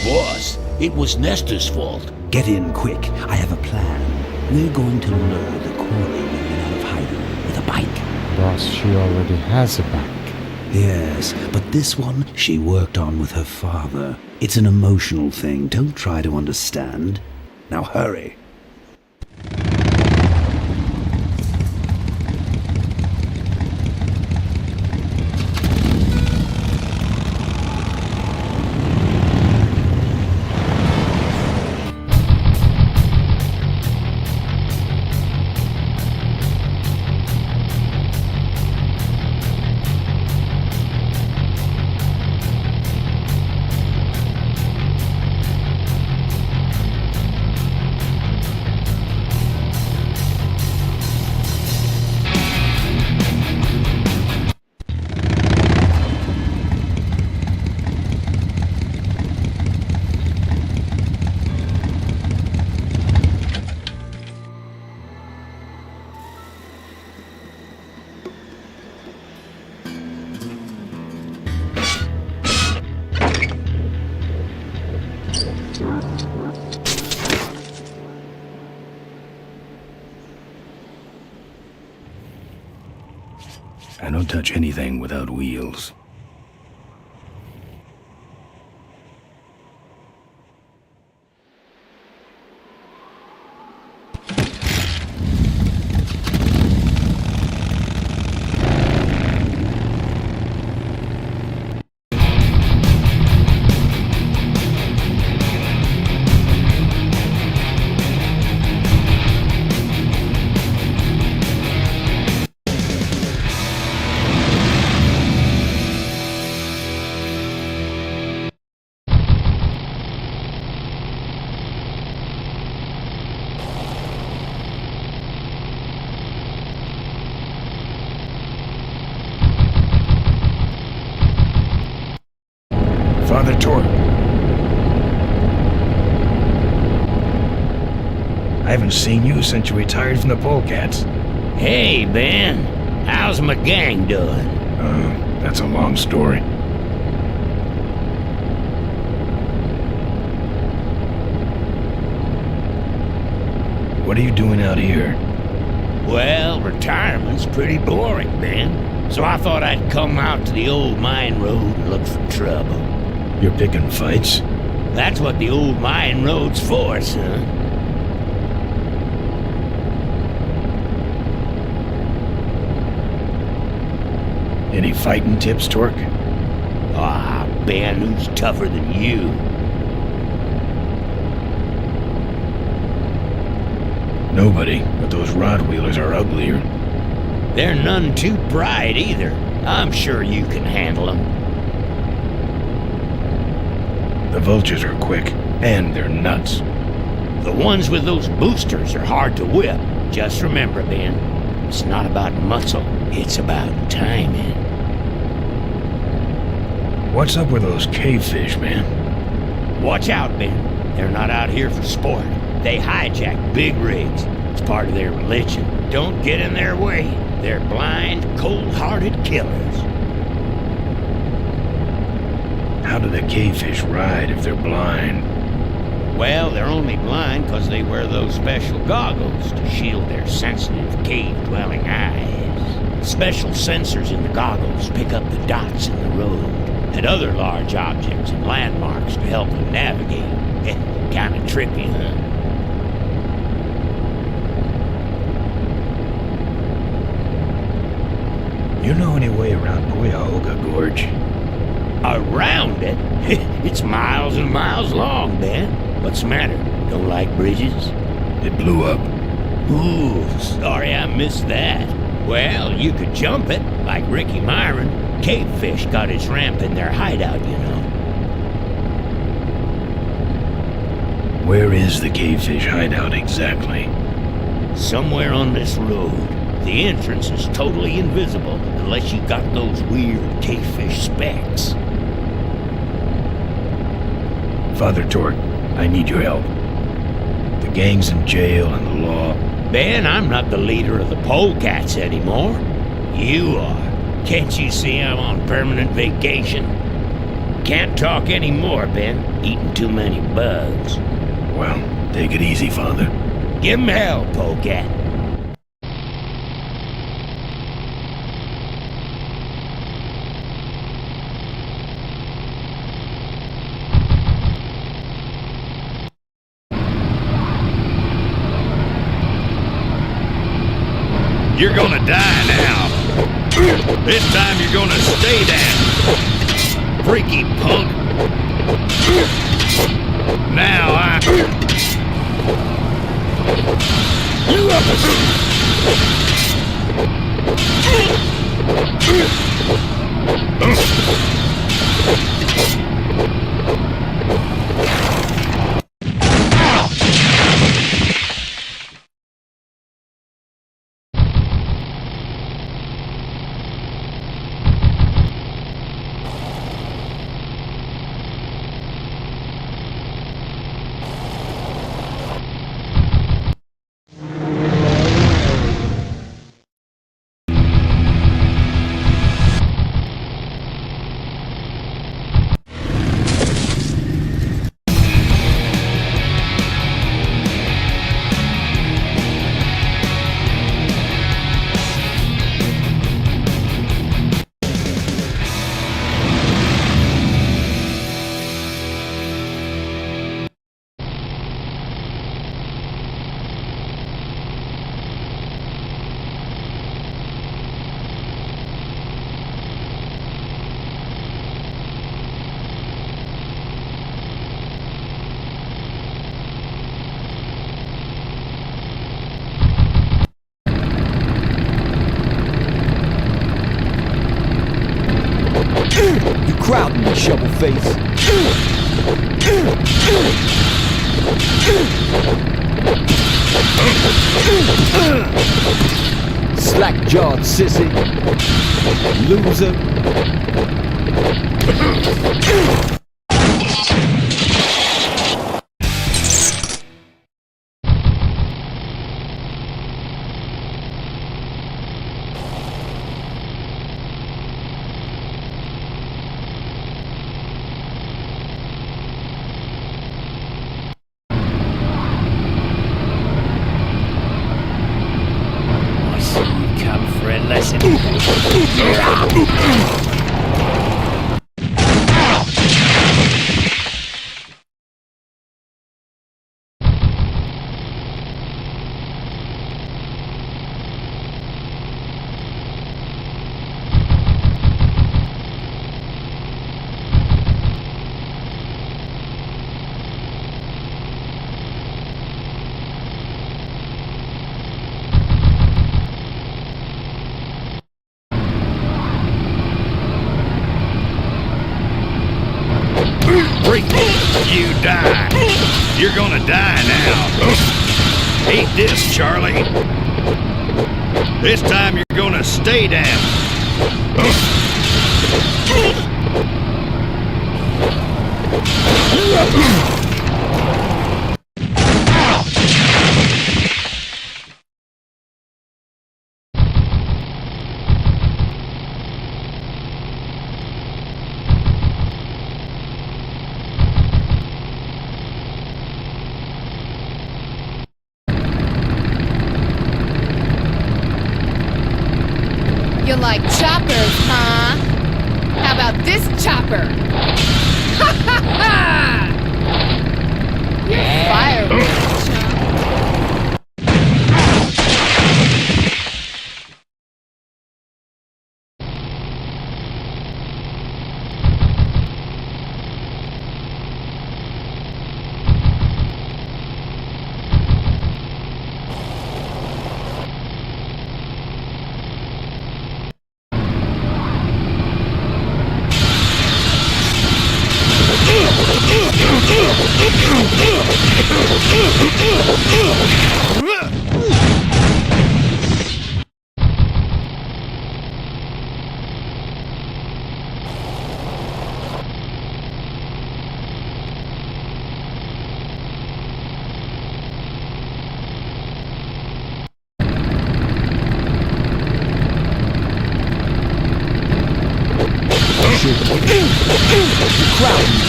S2: Boss, it was Nestor's fault.
S3: Get in quick. I have a plan. We're going to lure the Corley women out of hiding with a bike.
S7: Boss, she already has a bike.
S3: Yes, but this one she worked on with her father. It's an emotional thing. Don't try to understand. Now hurry.
S1: I don't touch anything without wheels. seen you since you retired from the polecats.
S2: Hey, Ben. How's my gang doing?
S1: That's a long story. What are you doing out here?
S2: Well, retirement's pretty boring, Ben. So I thought I'd come out to the old mine road and look for trouble.
S1: You're picking fights?
S2: That's what the old mine road's for, son.
S1: Any fighting tips, Torque?
S2: Ah, Ben, who's tougher than you?
S1: Nobody, but those rod wheelers are uglier.
S2: They're none too bright either. I'm sure you can handle them.
S1: The vultures are quick, and they're nuts.
S2: The ones with those boosters are hard to whip. Just remember, Ben, it's not about muscle, it's about timing.
S1: What's up with those cavefish, man?
S2: Watch out, Ben. They're not out here for sport. They hijack big rigs. It's part of their religion. Don't get in their way. They're blind, cold-hearted killers.
S1: How do the cavefish ride if they're blind?
S2: Well, they're only blind because they wear those special goggles to shield their sensitive, cave-dwelling eyes. Special sensors in the goggles pick up the dots in the road and other large objects and landmarks to help them navigate. Kinda trippy, huh?
S1: You know any way around Cuyahoga Gorge?
S2: Around it? It's miles and miles long, Ben. What's the matter? Don't like bridges?
S1: It blew up.
S2: Ooh, sorry I missed that. Well, you could jump it, like Ricky Myron. Cavefish got his ramp in their hideout, you know.
S1: Where is the cavefish hideout exactly?
S2: Somewhere on this road. The entrance is totally invisible unless you got those weird cavefish specs.
S1: Father Torque, I need your help. The gang's in jail and the law.
S2: Ben, I'm not the leader of the polecats anymore. You are. Can't you see I'm on permanent vacation? Can't talk anymore, Ben. Eating too many bugs.
S1: Well, take it easy, Father.
S2: Give 'em hell, polecat.
S6: You're gonna die now. This time you're gonna stay down.
S2: Freaky punk.
S6: Now I...
S4: You crowding me, shovel face. Slack-jawed sissy. Loser.
S2: lesson.
S6: You die. You're gonna die now. Eat this, Charlie. This time you're gonna stay down.
S15: You like choppers, huh? How about this chopper? Ha ha ha! You're fired,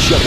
S15: chump.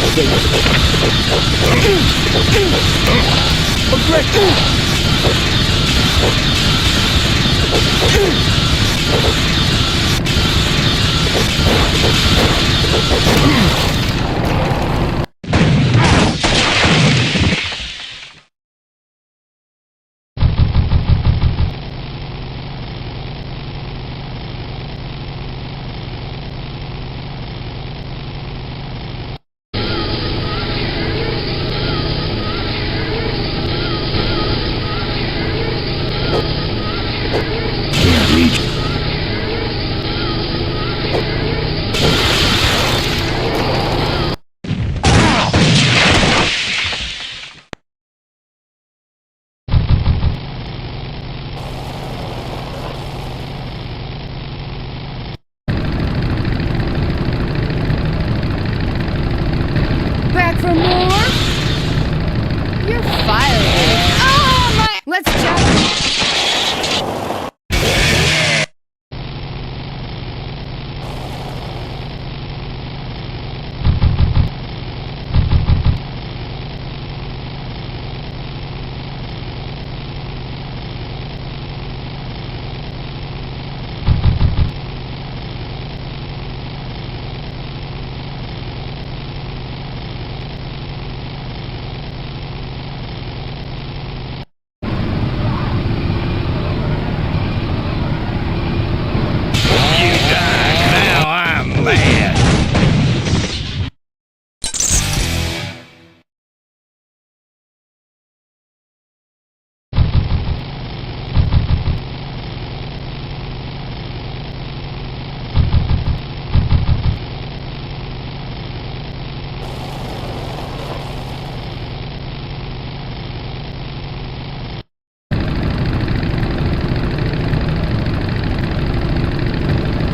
S15: Back for more? You're fired. Oh my! Let's jump.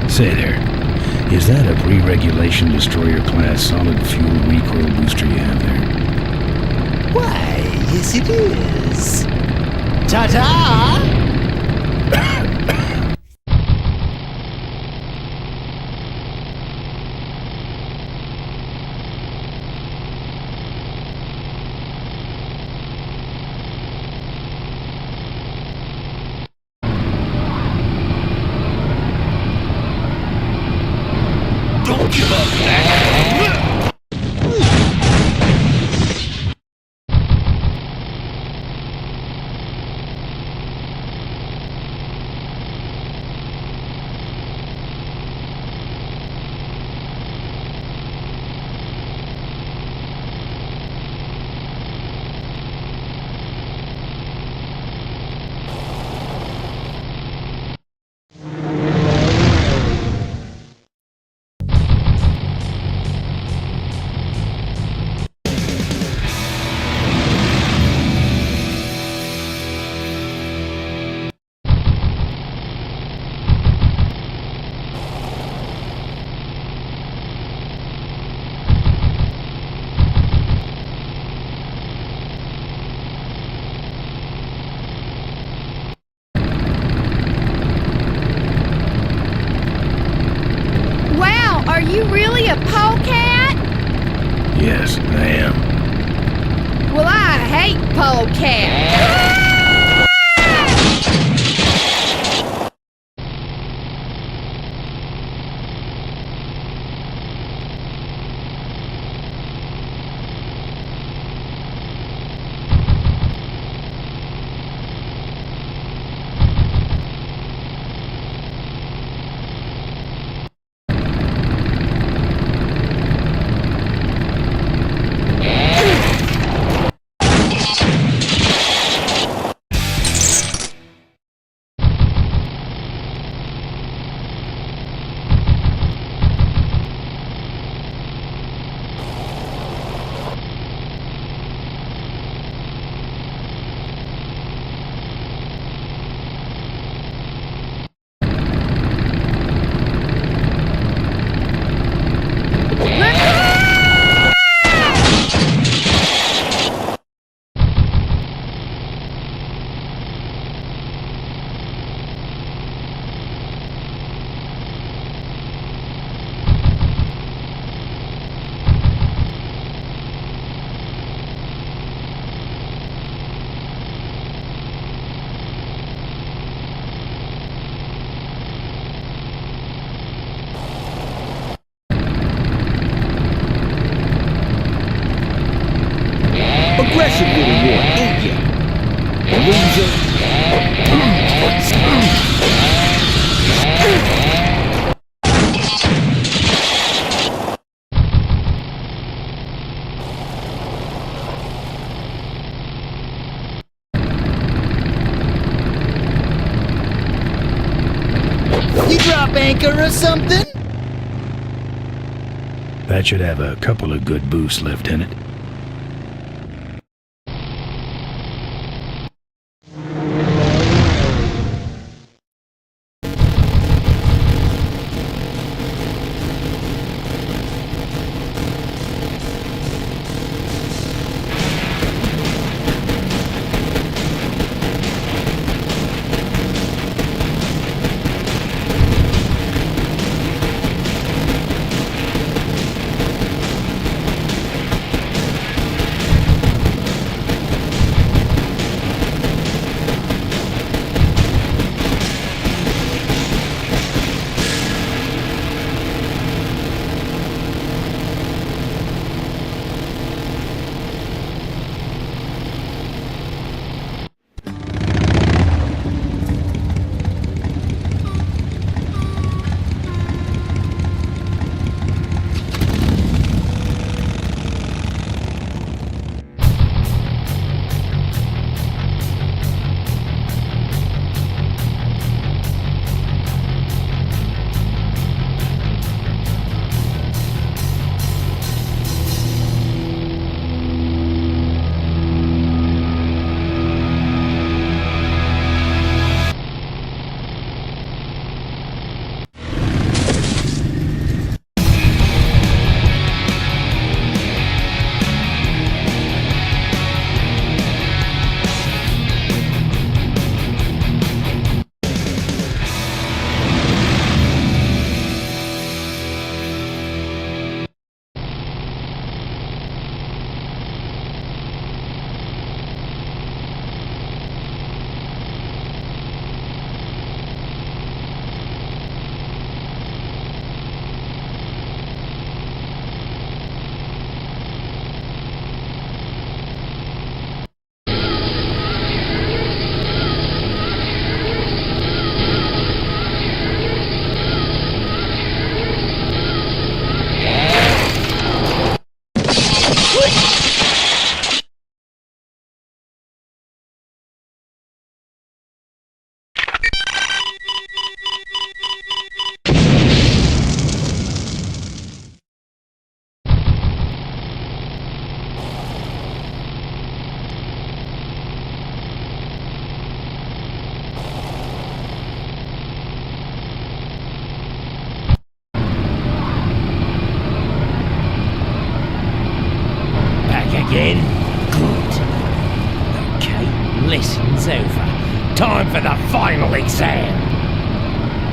S1: Say there, is that a pre-regulation destroyer-class solid fuel recoil booster you have there?
S16: Why, yes it is. Ta-ta!
S1: Yes, I am.
S15: Well, I hate polecat.
S9: Aggressive little one, ain't ya? Loser.
S16: You drop anchor or something?
S1: That should have a couple of good boosts left in it.
S2: again? Good. Okay, lessons over. Time for the final exam.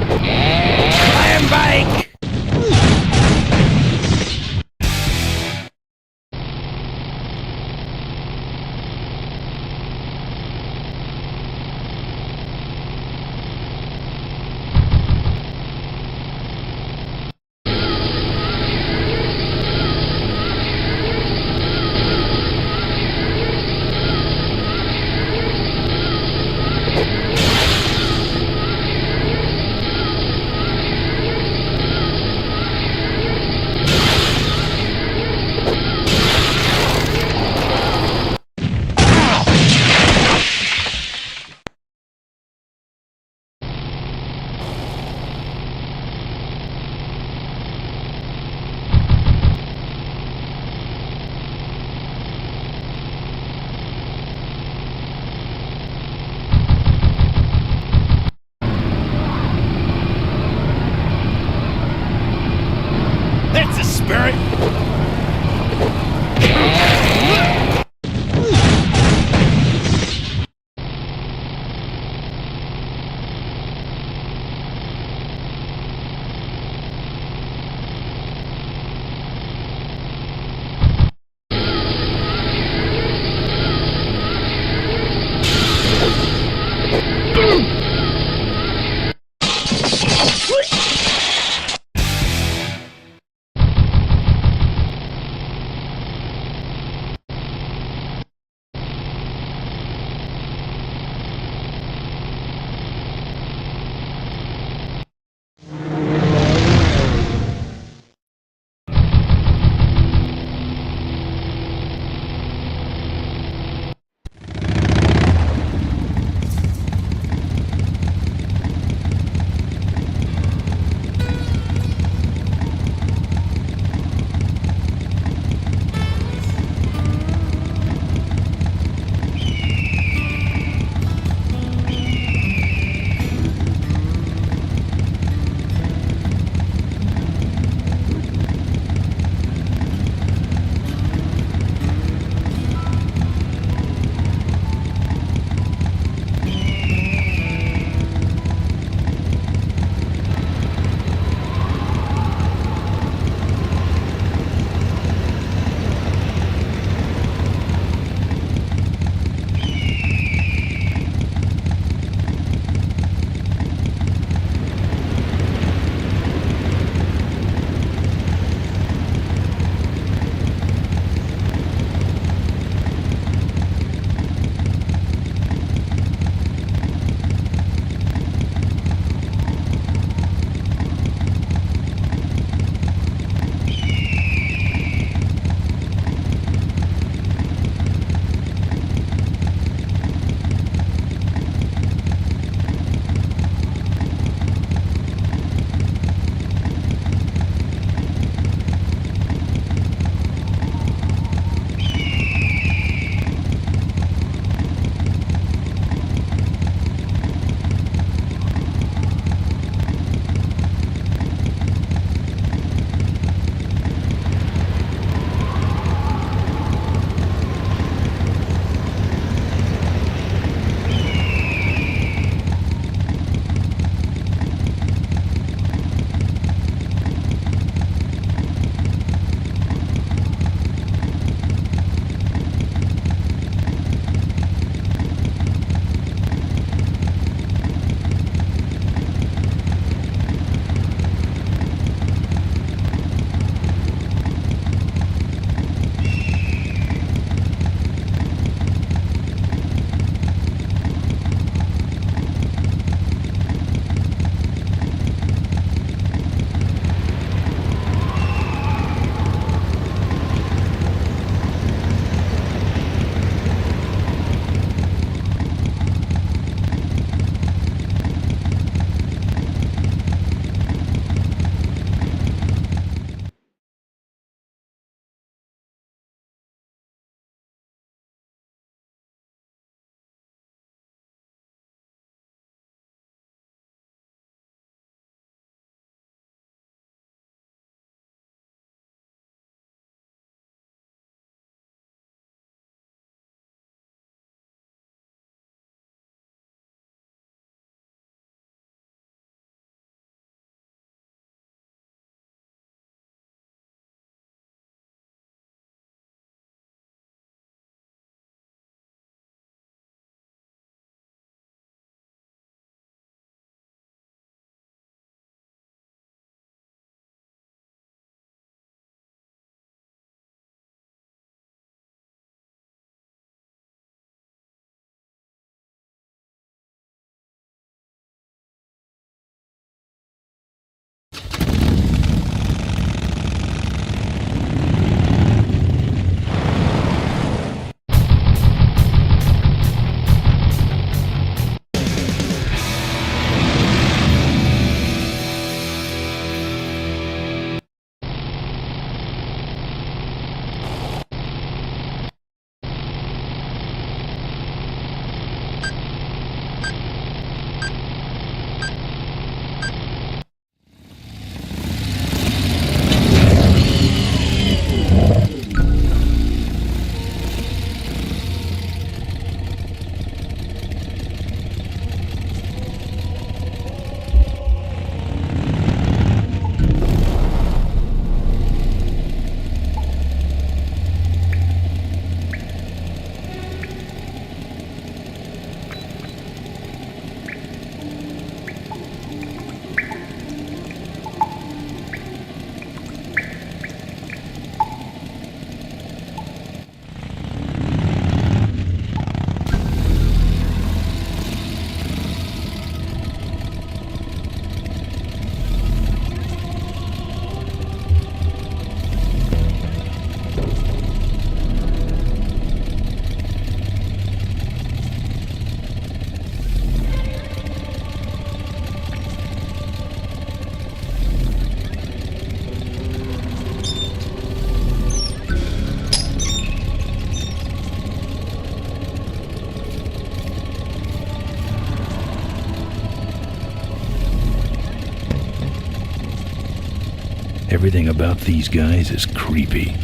S2: Clam bake!
S8: Barry.
S1: Everything about these guys is creepy.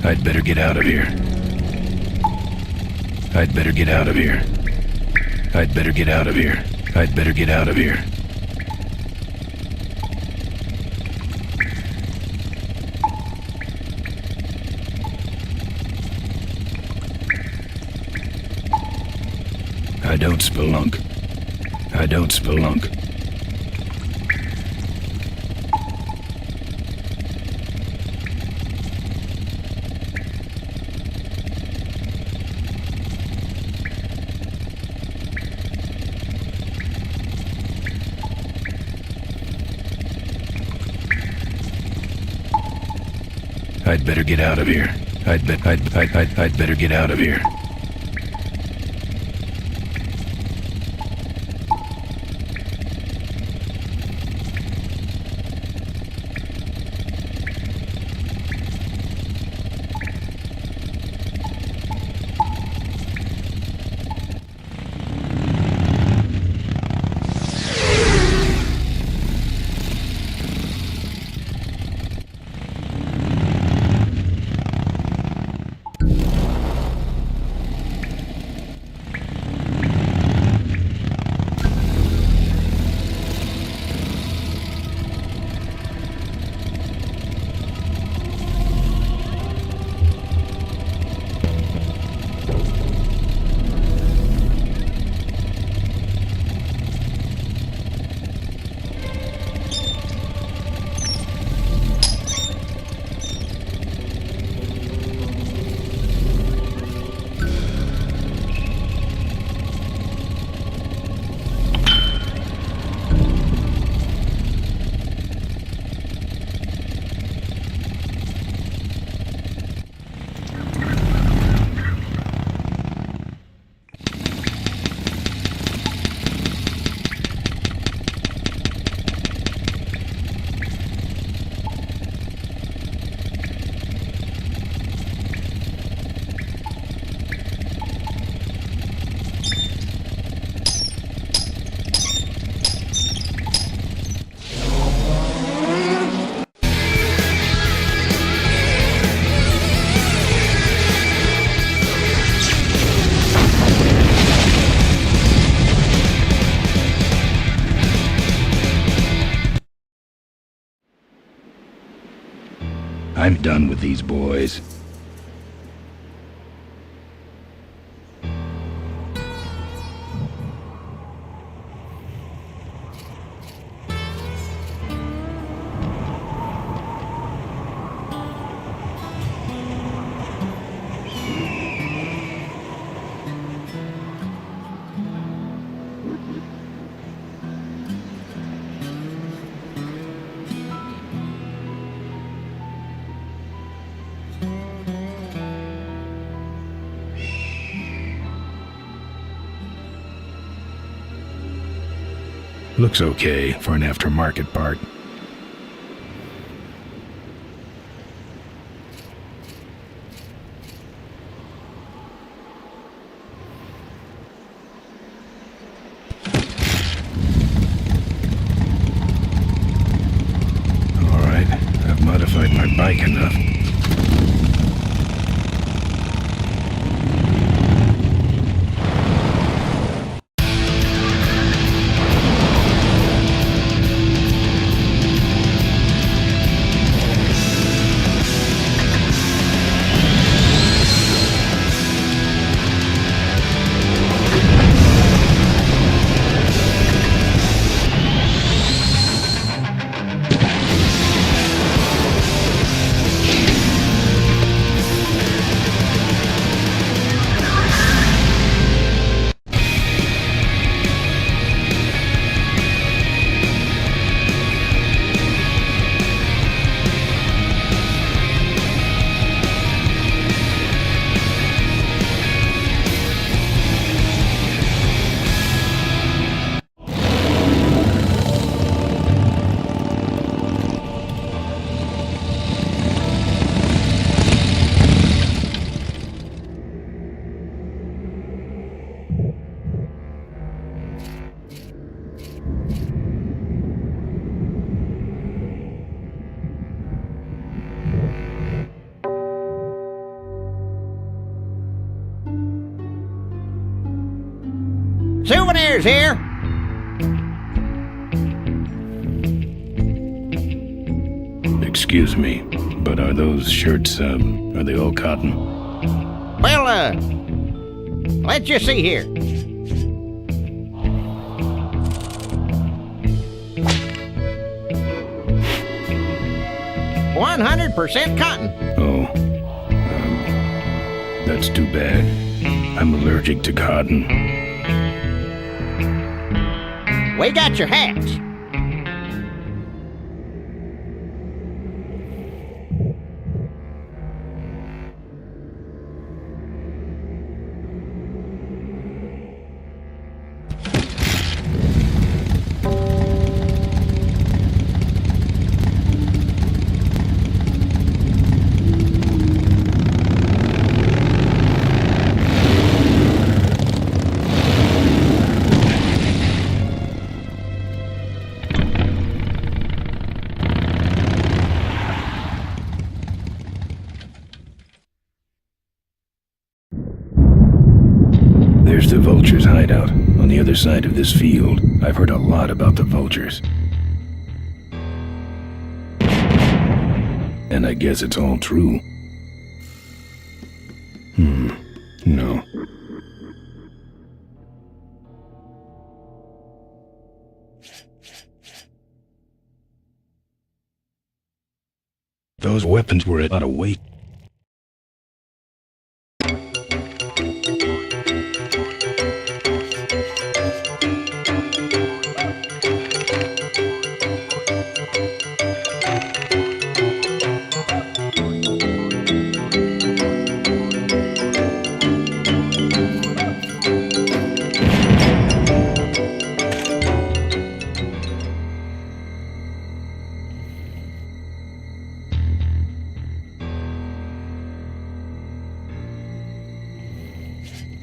S1: I'd better get out of here. I'd better get out of here. I'd better get out of here. I'd better get out of here. I don't spelunk. I don't spelunk. I'd better get out of here. I'd better get out of here. I'm done with these boys. Looks okay for an aftermarket part. All right, I've modified my bike enough.
S16: Souvenirs here.
S1: Excuse me, but are those shirts, are they all cotton?
S16: Well, let's just see here. "100% cotton."
S1: Oh, that's too bad. I'm allergic to cotton.
S16: We got your hats.
S1: There's the Vultures' hideout on the other side of this field. I've heard a lot about the Vultures. And I guess it's all true. No. Those weapons were a lot of weight.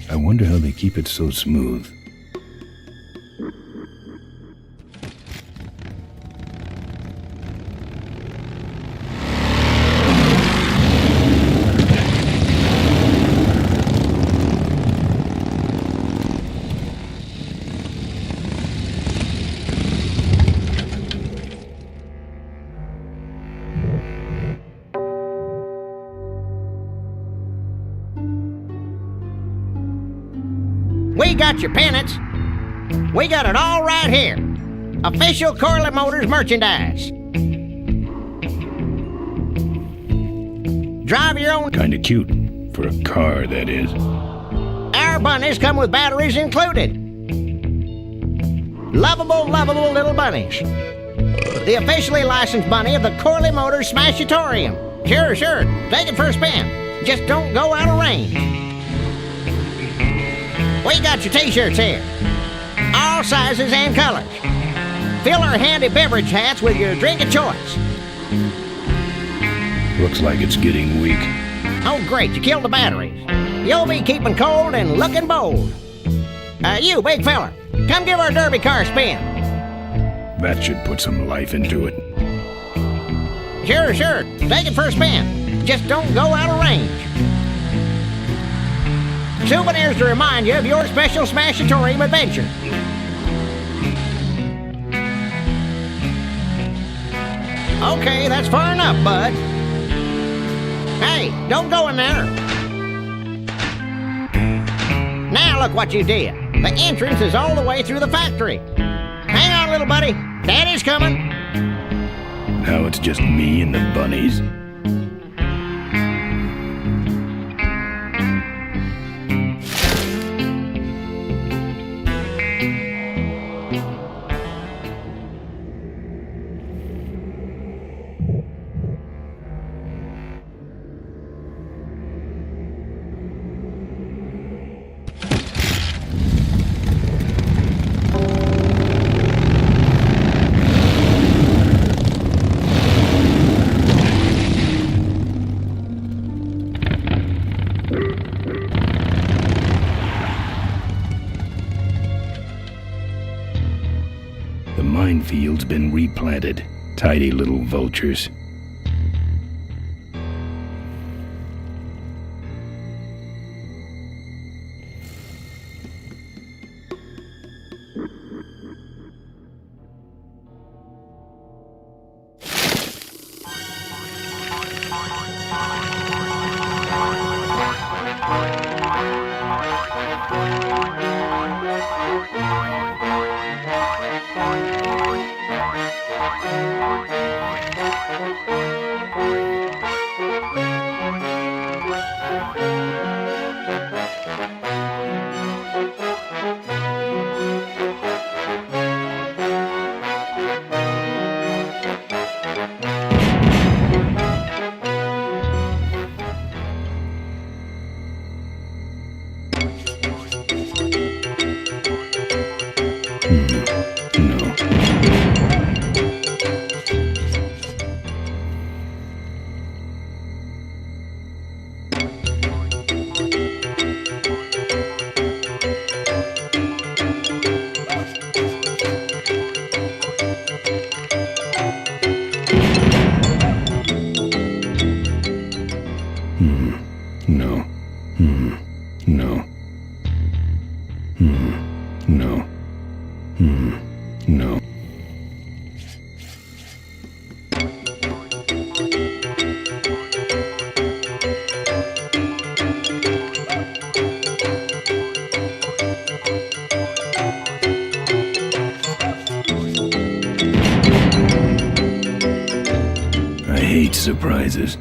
S1: I wonder how they keep it so smooth.
S16: We got your pennants. We got it all right here. Official Corley Motors merchandise. Drive your own.
S1: Kinda cute. For a car, that is.
S16: Our bunnies come with batteries included. Lovable, lovable little bunnies. The officially licensed bunny of the Corley Motors Smashatorium. Sure. Take it for a spin. Just don't go out of range. We got your t-shirts here. All sizes and colors. Fill our handy beverage hats with your drink of choice.
S1: Looks like it's getting weak.
S16: Oh, great, you killed the batteries. You'll be keeping cold and looking bold. You, big fella, come give our derby car a spin.
S1: That should put some life into it.
S16: Sure. Take it for a spin. Just don't go out of range. Souvenirs to remind you of your special Smashatorium adventure. Okay, that's far enough, bud. Hey, don't go in there. Now look what you did. The entrance is all the way through the factory. Hang on, little buddy. Daddy's coming.
S1: Now it's just me and the bunnies. The minefield's been replanted. Tidy little vultures. No. I hate surprises.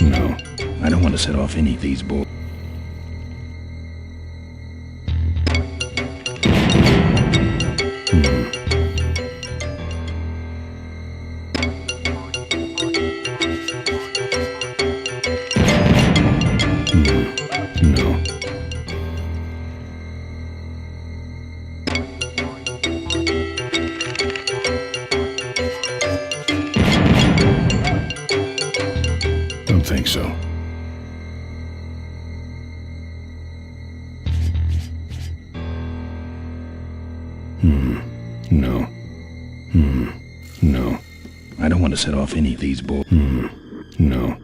S1: No, I don't want to set off any of these bull. No. Don't think so. No. No. I don't want to set off any of these bull. No.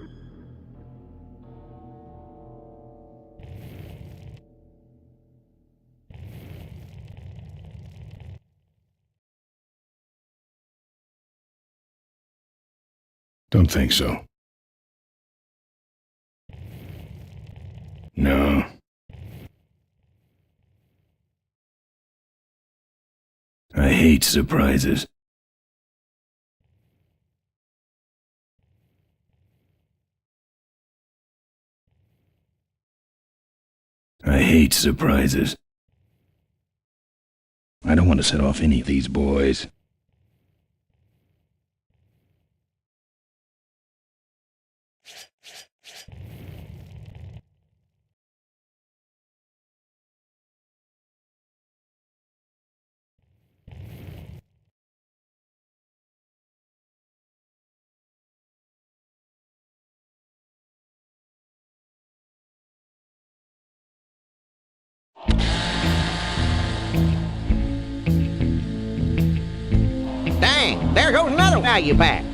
S1: Don't think so. No. I hate surprises. I hate surprises. I don't want to set off any of these boys.
S16: Dang, there goes another value pack.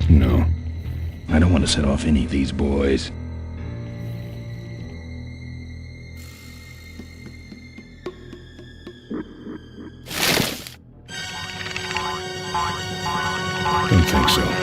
S16: No. I don't want to set off any of these boys. Don't think so.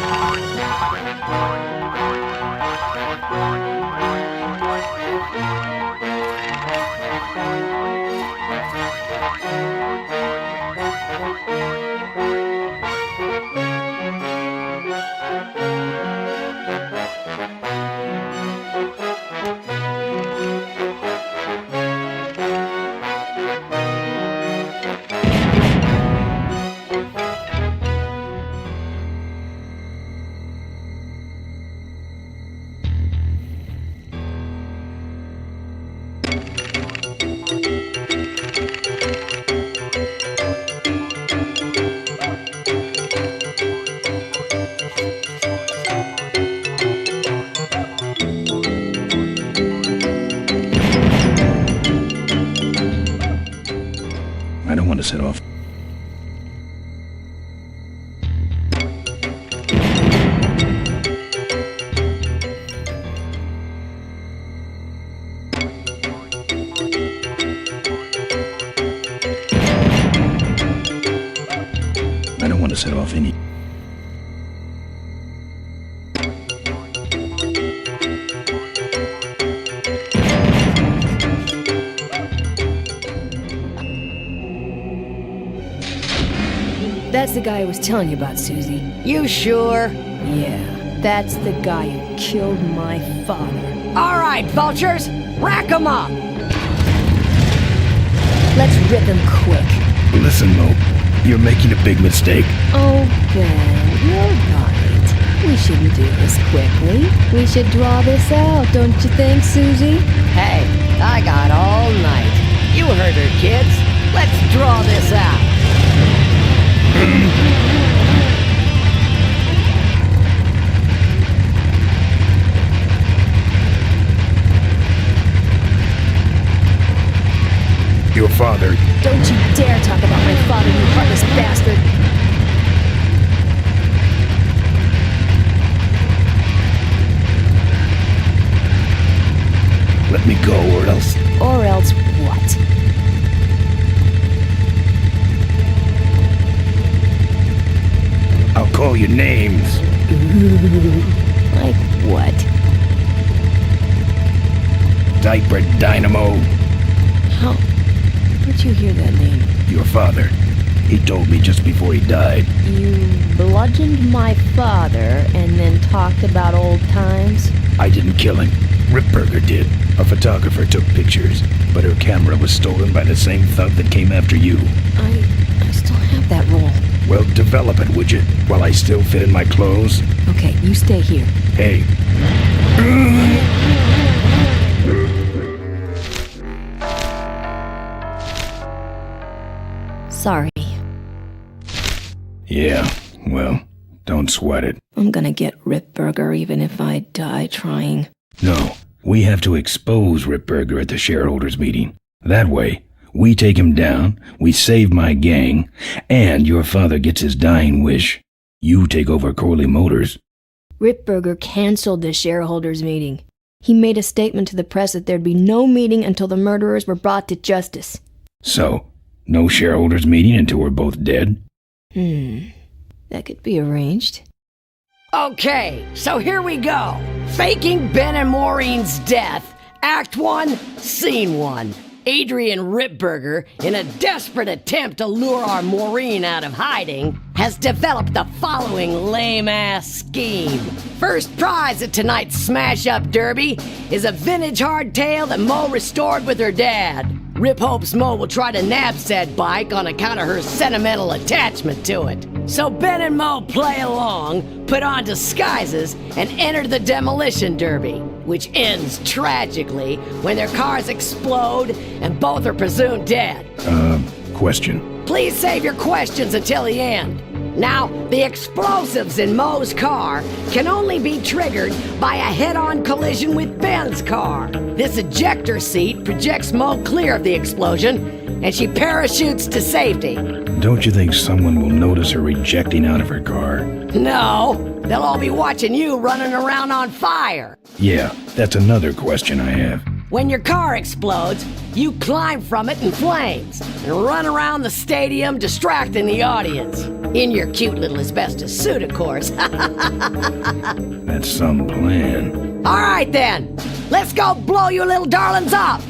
S1: I don't want to set off. I don't want to set off any.
S11: That's the guy I was telling you about, Susie.
S17: You sure?
S11: Yeah, that's the guy who killed my father.
S17: All right, vultures, rack 'em up.
S11: Let's rip him quick.
S1: Listen, Mo, you're making a big mistake.
S11: Oh, Ben, you're right. We shouldn't do this quickly. We should draw this out, don't you think, Susie?
S17: Hey, I got all night. You heard her, kids. Let's draw this out.
S1: Your father.
S11: Don't you dare talk about my father, you heartless bastard!
S1: Let me go, or else.
S11: Or else what?
S1: I'll call you names.
S11: Like what?
S1: Diaper Dynamo.
S11: How? Where'd you hear that name?
S1: Your father. He told me just before he died.
S11: You bludgeoned my father and then talked about old times?
S1: I didn't kill him. Ripburger did. A photographer took pictures, but her camera was stolen by the same thug that came after you.
S11: I still have that roll.
S1: Well, develop it, would you? While I still fit in my clothes?
S11: Okay, you stay here.
S1: Hey.
S11: Sorry.
S1: Yeah, well, don't sweat it.
S11: I'm gonna get Ripburger even if I die trying.
S1: No, we have to expose Ripburger at the shareholders meeting. That way, we take him down, we save my gang, and your father gets his dying wish. You take over Corley Motors.
S11: Ripburger canceled the shareholders meeting. He made a statement to the press that there'd be no meeting until the murderers were brought to justice.
S1: So, no shareholders meeting until we're both dead?
S11: That could be arranged.
S17: Okay, so here we go. Faking Ben and Maureen's death. Act 1, Scene 1. Adrian Ripburger, in a desperate attempt to lure our Maureen out of hiding, has developed the following lame-ass scheme. First prize at tonight's smash-up derby is a vintage hardtail that Mo restored with her dad. Rip hopes Mo will try to nab said bike on account of her sentimental attachment to it. So Ben and Mo play along, put on disguises, and enter the demolition derby, which ends tragically when their cars explode and both are presumed dead.
S1: Question.
S17: Please save your questions until the end. Now, the explosives in Mo's car can only be triggered by a head-on collision with Ben's car. This ejector seat projects Mo clear of the explosion, and she parachutes to safety.
S1: Don't you think someone will notice her ejecting out of her car?
S17: No, they'll all be watching you running around on fire.
S1: Yeah, that's another question I have.
S17: When your car explodes, you climb from it in flames and run around the stadium distracting the audience. In your cute little asbestos suit, of course.
S1: That's some plan.
S17: All right, then. Let's go blow you little darlings up.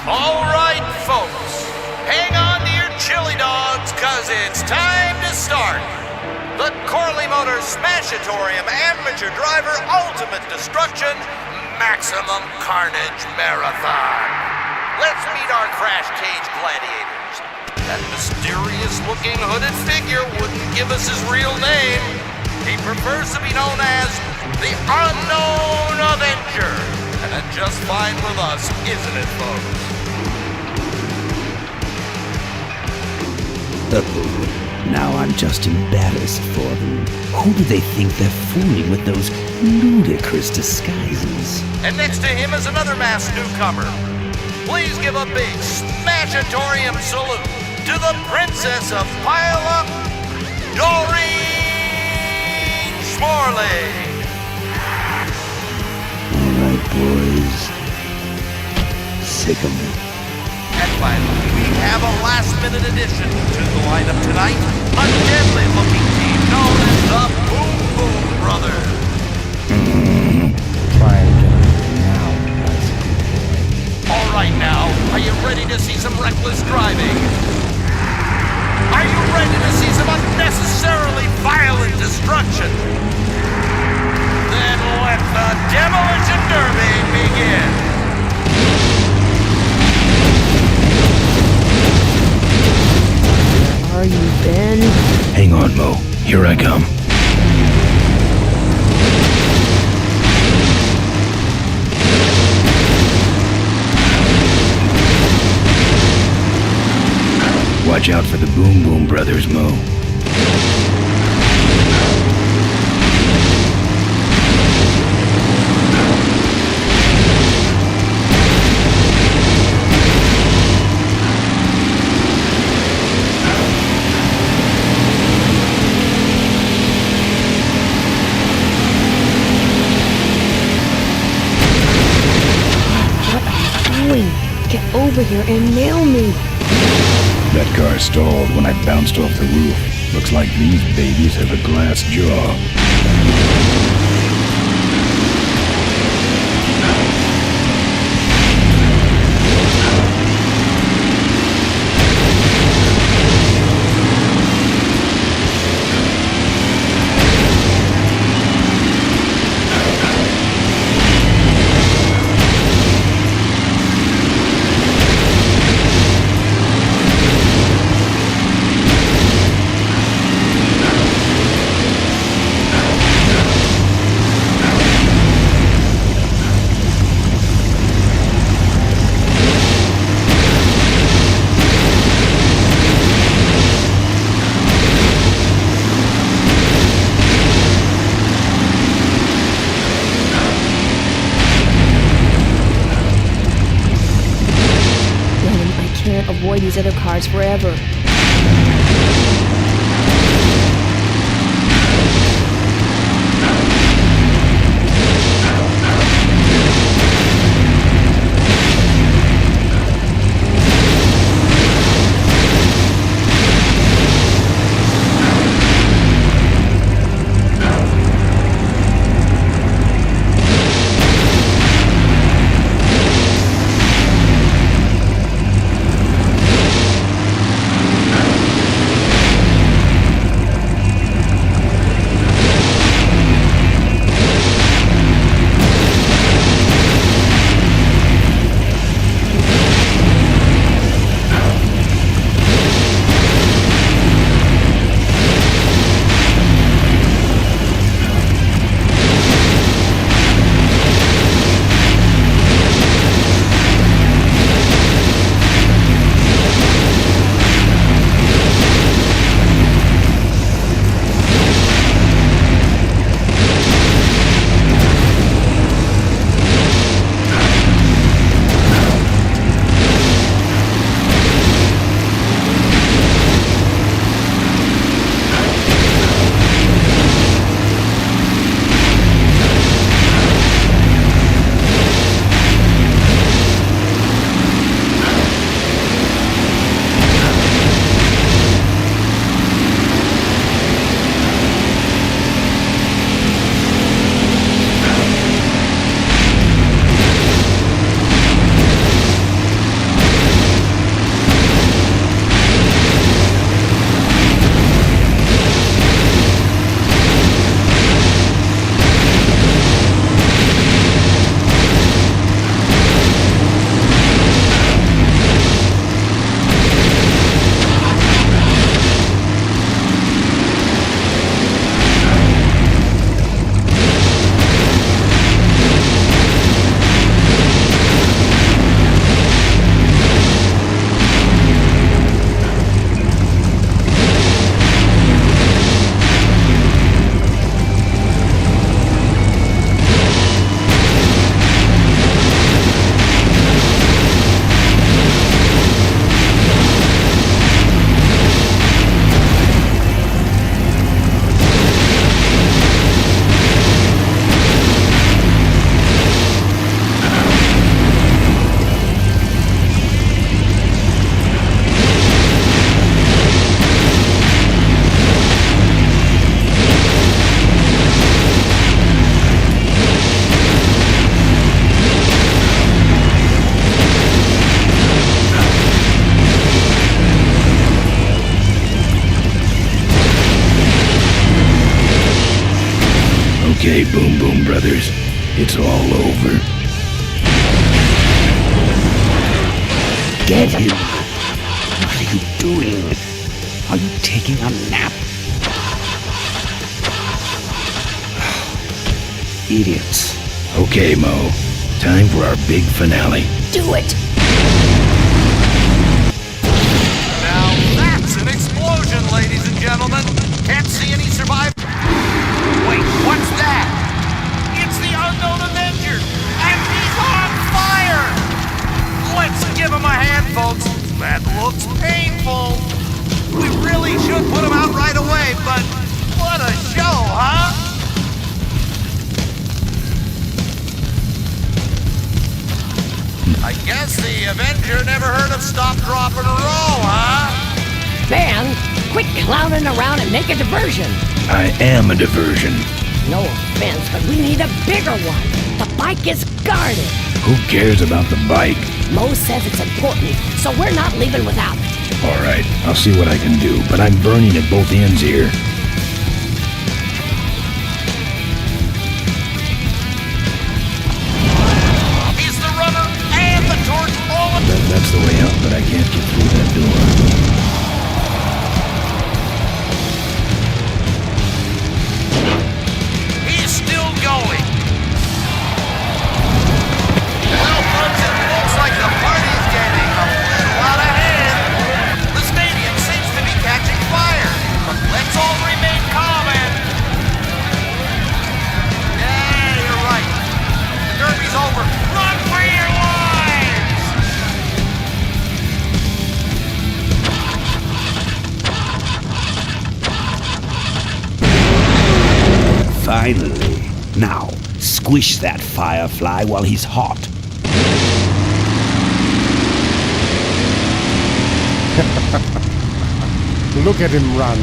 S12: All right, folks. Hang on to your chili dogs, cause it's time to start. The Corley Motors Smashatorium Amateur Driver Ultimate Destruction Maximum Carnage Marathon. Let's meet our crash cage gladiators. That mysterious-looking hooded figure wouldn't give us his real name. He prefers to be known as the Unknown Avenger. And that's just fine with us, isn't it, folks?
S3: Now I'm just embarrassed for them. Who do they think they're fooling with those ludicrous disguises?
S12: And next to him is another masked newcomer. Please give a big Smashatorium salute to the Princess of Pile-Up, Doreen Schmorley.
S3: All right, boys. Sick 'em.
S12: And finally, we have a last-minute addition to the lineup tonight, a deadly-looking team known as the Boom Boom Brothers.
S7: Try and get him now, nice good boy.
S12: All right now, are you ready to see some reckless driving? Are you ready to see some unnecessarily violent destruction? Then let the Demolition Derby begin.
S11: Are you, Ben?
S1: Hang on, Mo. Here I come. Watch out for the Boom Boom Brothers, Mo.
S11: Get over here and nail me.
S1: That car stalled when I bounced off the roof. Looks like these babies have a glass jaw.
S11: Avoid these other cars forever.
S1: Okay, Boom Boom Brothers, it's all over.
S3: Get him! What are you doing? Are you taking a nap? Idiots.
S1: Okay, Mo. Time for our big finale.
S17: Do it!
S12: Now that's an explosion, ladies and gentlemen. Can't see any survivors. Wait, what's that? It's the unknown Avenger, and he's on fire! Let's give him a hand, folks. That looks painful. We really should put him out right away, but what a show, huh? I guess the Avenger never heard of stop, drop, and roll, huh?
S17: Man, quit clowning around and make a diversion.
S1: I am a diversion.
S17: No offense, but we need a bigger one. The bike is guarded.
S1: Who cares about the bike?
S17: Mo says it's important, so we're not leaving without it.
S1: All right, I'll see what I can do, but I'm burning at both ends here.
S12: He's the runner and the torch all of
S1: That's the way out, but I can't get through that door.
S12: He's still going. Well, folks, it looks like the party's getting a little out of hand. The stadium seems to be catching fire. But let's all remain calm and... Yeah, you're right. The derby's over. Run for your lives!
S3: Finally. Now, squish that firefly while he's hot.
S7: Look at him run.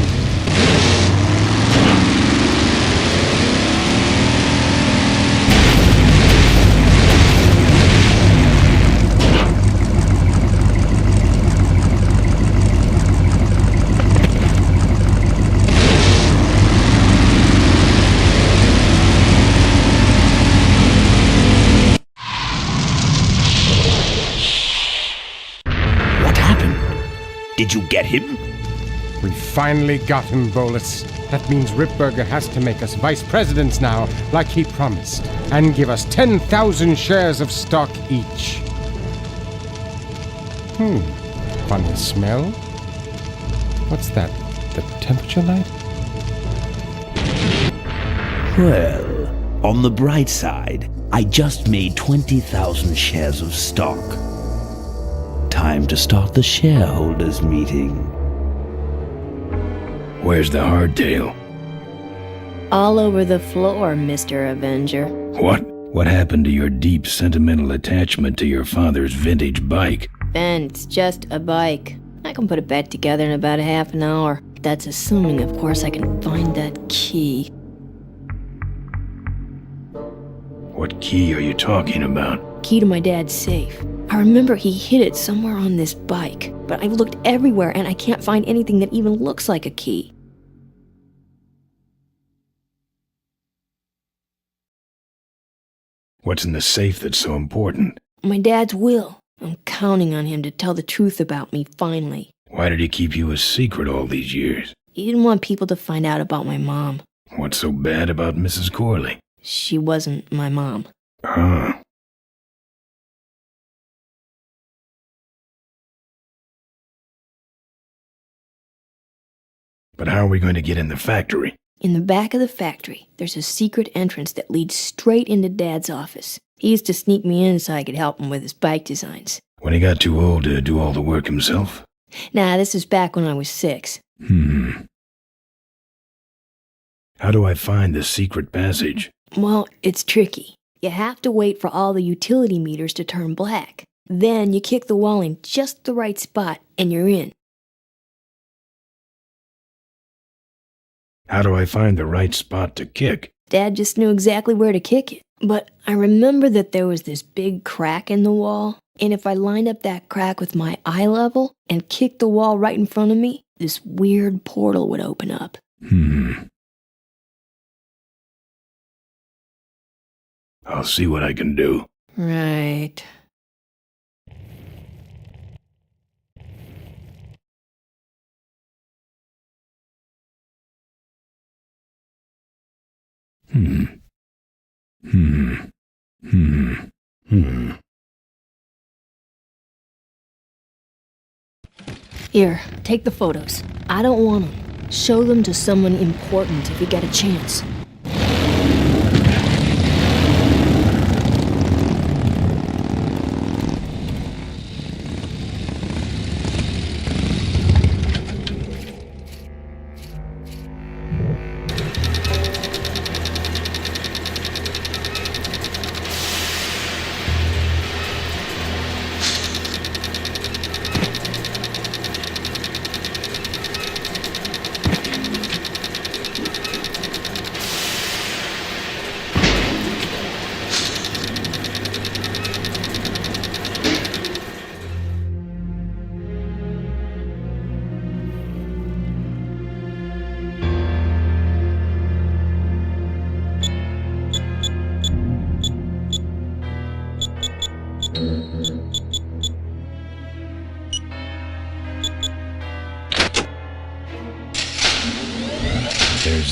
S3: What happened? Did you get him?
S7: We finally got him, Bolus. That means Ripburger has to make us vice presidents now, like he promised, and give us 10,000 shares of stock each. Funny smell. What's that? The temperature light?
S3: Well, on the bright side, I just made 20,000 shares of stock. Time to start the shareholders meeting.
S1: Where's the hardtail?
S11: All over the floor, Mr. Avenger.
S1: What? What happened to your deep sentimental attachment to your father's vintage bike?
S11: Ben, it's just a bike. I can put it back together in about a half an hour. That's assuming, of course, I can find that key.
S1: What key are you talking about?
S11: Key to my dad's safe. I remember he hid it somewhere on this bike, but I've looked everywhere and I can't find anything that even looks like a key.
S1: What's in the safe that's so important?
S11: My dad's will. I'm counting on him to tell the truth about me finally.
S1: Why did he keep you a secret all these years?
S11: He didn't want people to find out about my mom.
S1: What's so bad about Mrs. Corley?
S11: She wasn't my mom.
S1: Huh. But how are we going to get in the factory?
S11: In the back of the factory, there's a secret entrance that leads straight into Dad's office. He used to sneak me in so I could help him with his bike designs.
S1: When he got too old to do all the work himself?
S11: Nah, this is back when I was 6.
S1: How do I find the secret passage?
S11: Well, it's tricky. You have to wait for all the utility meters to turn black. Then you kick the wall in just the right spot and you're in.
S1: How do I find the right spot to kick?
S11: Dad just knew exactly where to kick it. But I remember that there was this big crack in the wall, and if I lined up that crack with my eye level and kicked the wall right in front of me, this weird portal would open up.
S1: I'll see what I can do.
S11: Right. Here, take the photos. I don't want them. Show them to someone important if you get a chance.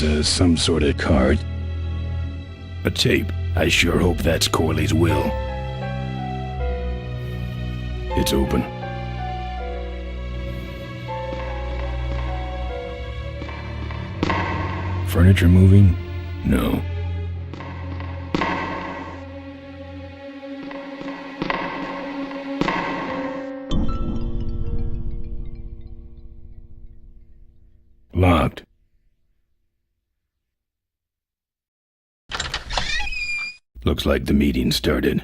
S1: There's some sort of card. A tape. I sure hope that's Corley's will. It's open. Furniture moving? No. Locked. Looks like the meeting started.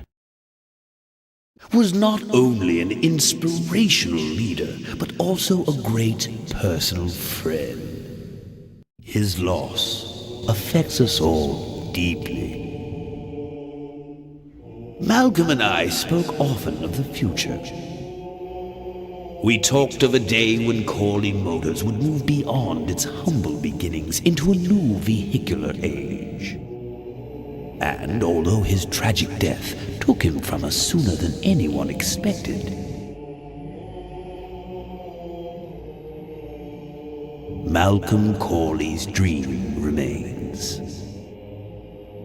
S3: Was not only an inspirational leader, but also a great personal friend. His loss affects us all deeply. Malcolm and I spoke often of the future. We talked of a day when Corley Motors would move beyond its humble beginnings into a new vehicular age. And although his tragic death took him from us sooner than anyone expected, Malcolm Corley's dream remains.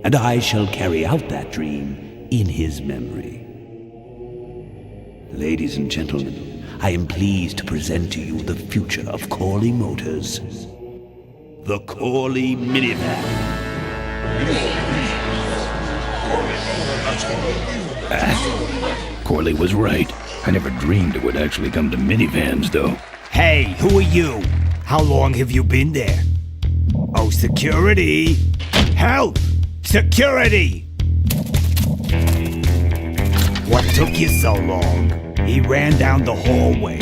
S3: And I shall carry out that dream in his memory. Ladies and gentlemen, I am pleased to present to you the future of Corley Motors. The Corley Minivan.
S1: Corley was right. I never dreamed it would actually come to minivans, though.
S2: Hey, who are you? How long have you been there? Oh, security! Help! Security! What took you so long? He ran down the hallway.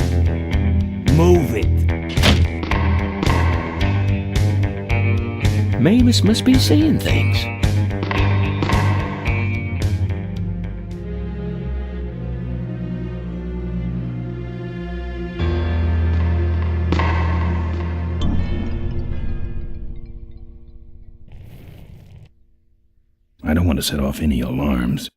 S2: Move it.
S3: Mavis must be seeing things.
S1: I don't want to set off any alarms.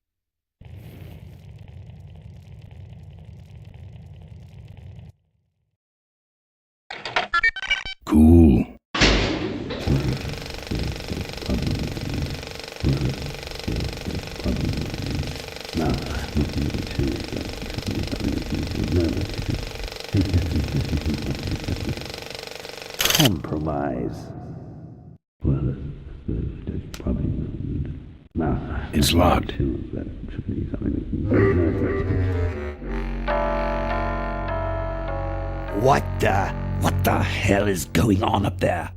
S1: Cool.
S3: Compromise.
S1: It's locked.
S3: What the hell is going on up there?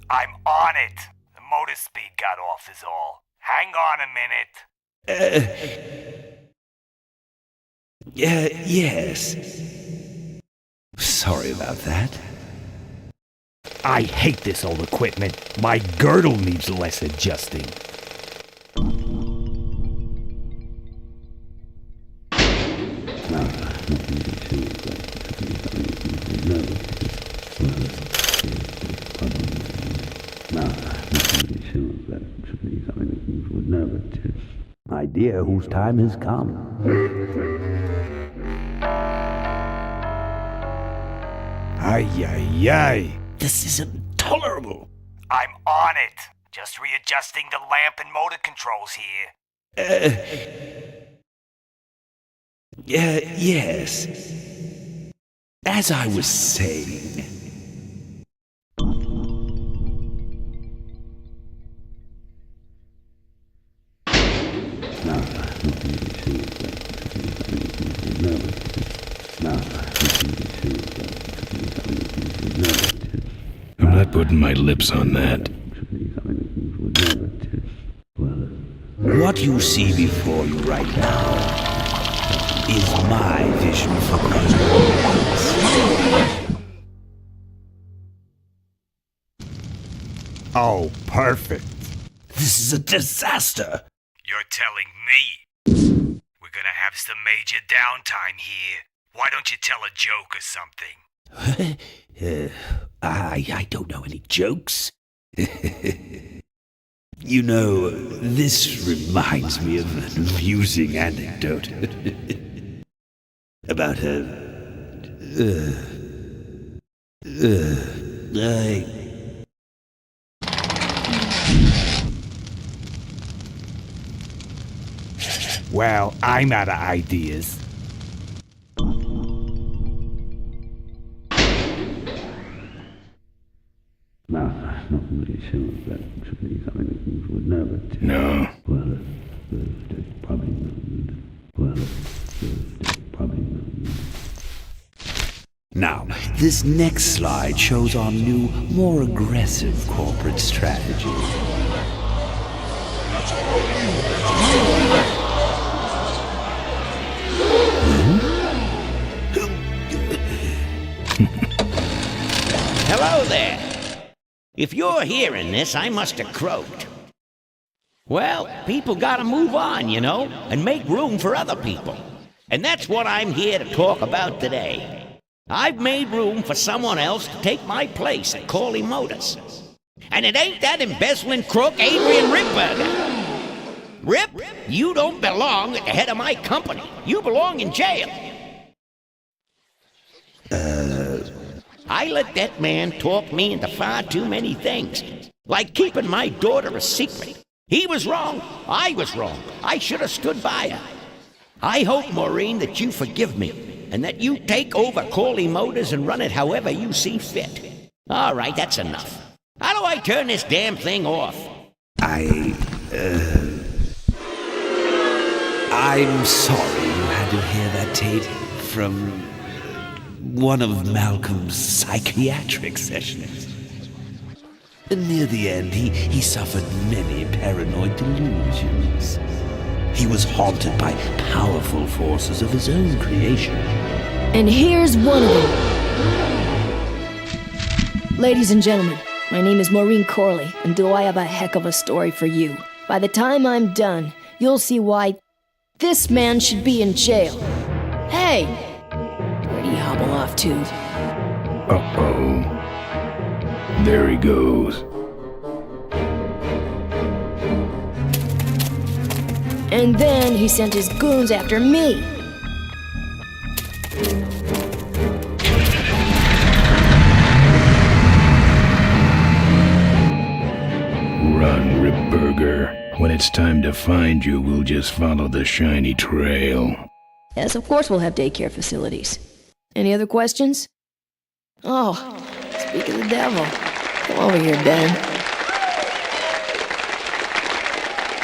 S2: I'm on it. The motor speed got off is all. Hang on a minute.
S3: Yes. Sorry about that.
S2: I hate this old equipment. My girdle needs less adjusting.
S18: Idea whose time has come.
S6: Ay, ay, ay.
S3: This is intolerable.
S19: I'm on it. Just readjusting the lamp and motor controls here.
S3: Yes. As I was saying.
S1: I'm not putting my lips on that.
S3: What you see before you right now is my vision for convenience.
S6: Oh, perfect.
S3: This is a disaster.
S19: You're telling me. We're gonna have some major downtime here. Why don't you tell a joke or something?
S3: I don't know any jokes. You know, this reminds me of an amusing anecdote about
S6: Well, I'm out of ideas.
S1: No.
S3: Now, this next slide shows our new, more aggressive corporate strategy.
S2: Hello there. If you're hearing this, I must have croaked. Well, people gotta move on, you know, and make room for other people. And that's what I'm here to talk about today. I've made room for someone else to take my place at Corley Motors. And it ain't that embezzling crook Adrian Ripburger. Rip, you don't belong at the head of my company. You belong in jail. I let that man talk me into far too many things. Like keeping my daughter a secret. He was wrong. I was wrong. I should have stood by her. I hope, Maureen, that you forgive me, and that you take over Corley Motors and run it however you see fit. All right, that's enough. How do I turn this damn thing off?
S3: I'm sorry you had to hear that, Tate, from one of Malcolm's psychiatric sessions. Near the end, he suffered many paranoid delusions. He was haunted by powerful forces of his own creation.
S11: And here's one of them. Ladies and gentlemen, my name is Maureen Corley, and do I have a heck of a story for you. By the time I'm done, you'll see why this man should be in jail. Hey! Where'd he hobble off to?
S1: Uh-oh. There he goes.
S11: And then he sent his goons after me.
S1: Run, Ripburger. When it's time to find you, we'll just follow the shiny trail.
S11: Yes, of course we'll have daycare facilities. Any other questions? Oh, speak of the devil. Come over here, Ben.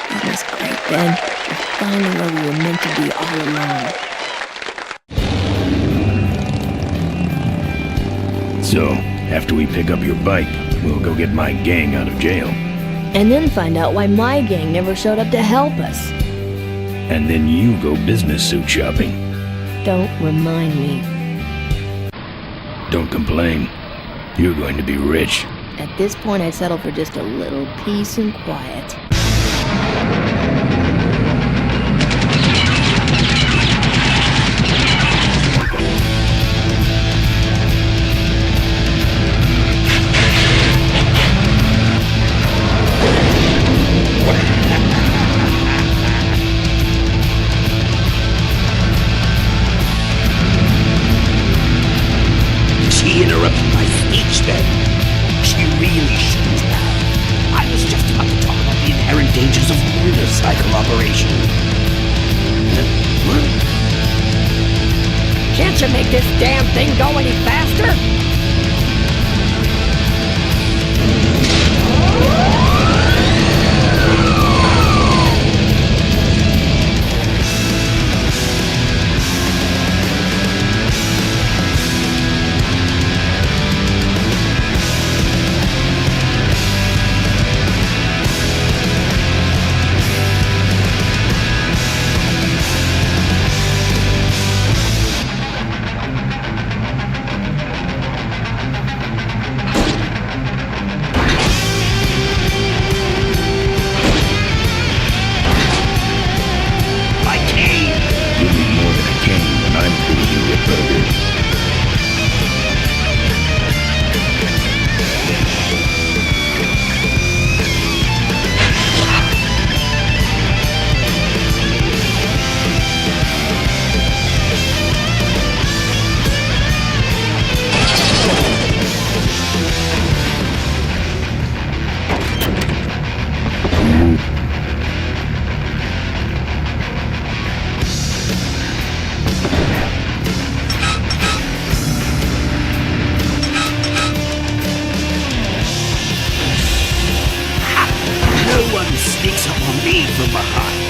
S11: That was great, Ben. You're finally where we were meant to be all along.
S1: So, after we pick up your bike, we'll go get my gang out of jail.
S11: And then find out why my gang never showed up to help us.
S1: And then you go business suit shopping.
S11: Don't remind me.
S1: Don't complain. You're going to be rich.
S11: At this point, I'd settle for just a little peace and quiet.
S2: computer cycle operation.
S17: Can't you make this damn thing go any faster?
S2: Sneaks up on me from behind.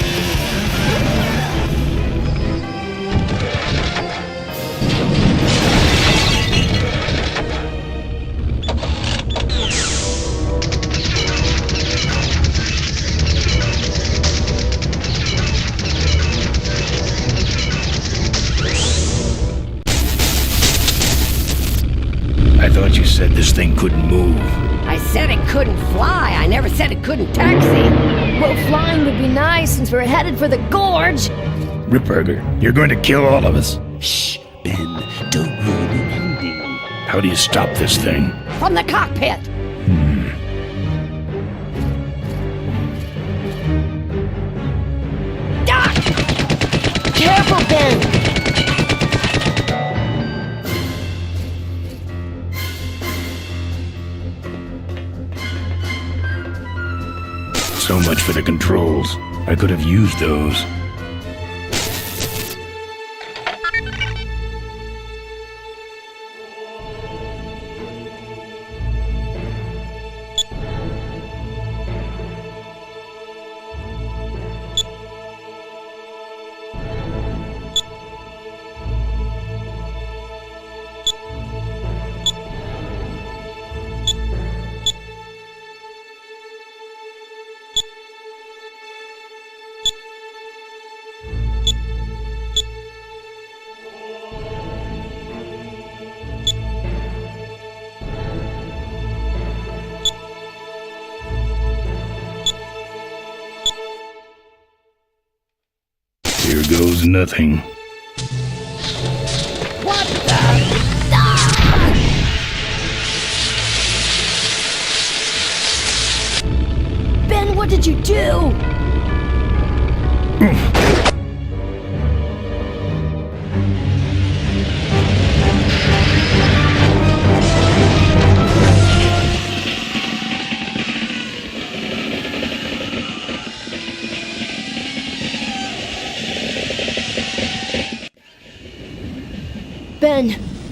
S1: I thought you said this thing couldn't move.
S17: I said it couldn't fly. I never said it couldn't taxi.
S11: Well, flying would be nice since we're headed for the gorge.
S1: Ripburger, you're going to kill all of us.
S2: Shh, Ben, don't ruin the ending.
S1: How do you stop this thing?
S17: From the cockpit.
S11: Careful, Ben!
S1: So much for the controls. I could have used those. Here goes nothing.
S17: What the?
S11: Ben, what did you do?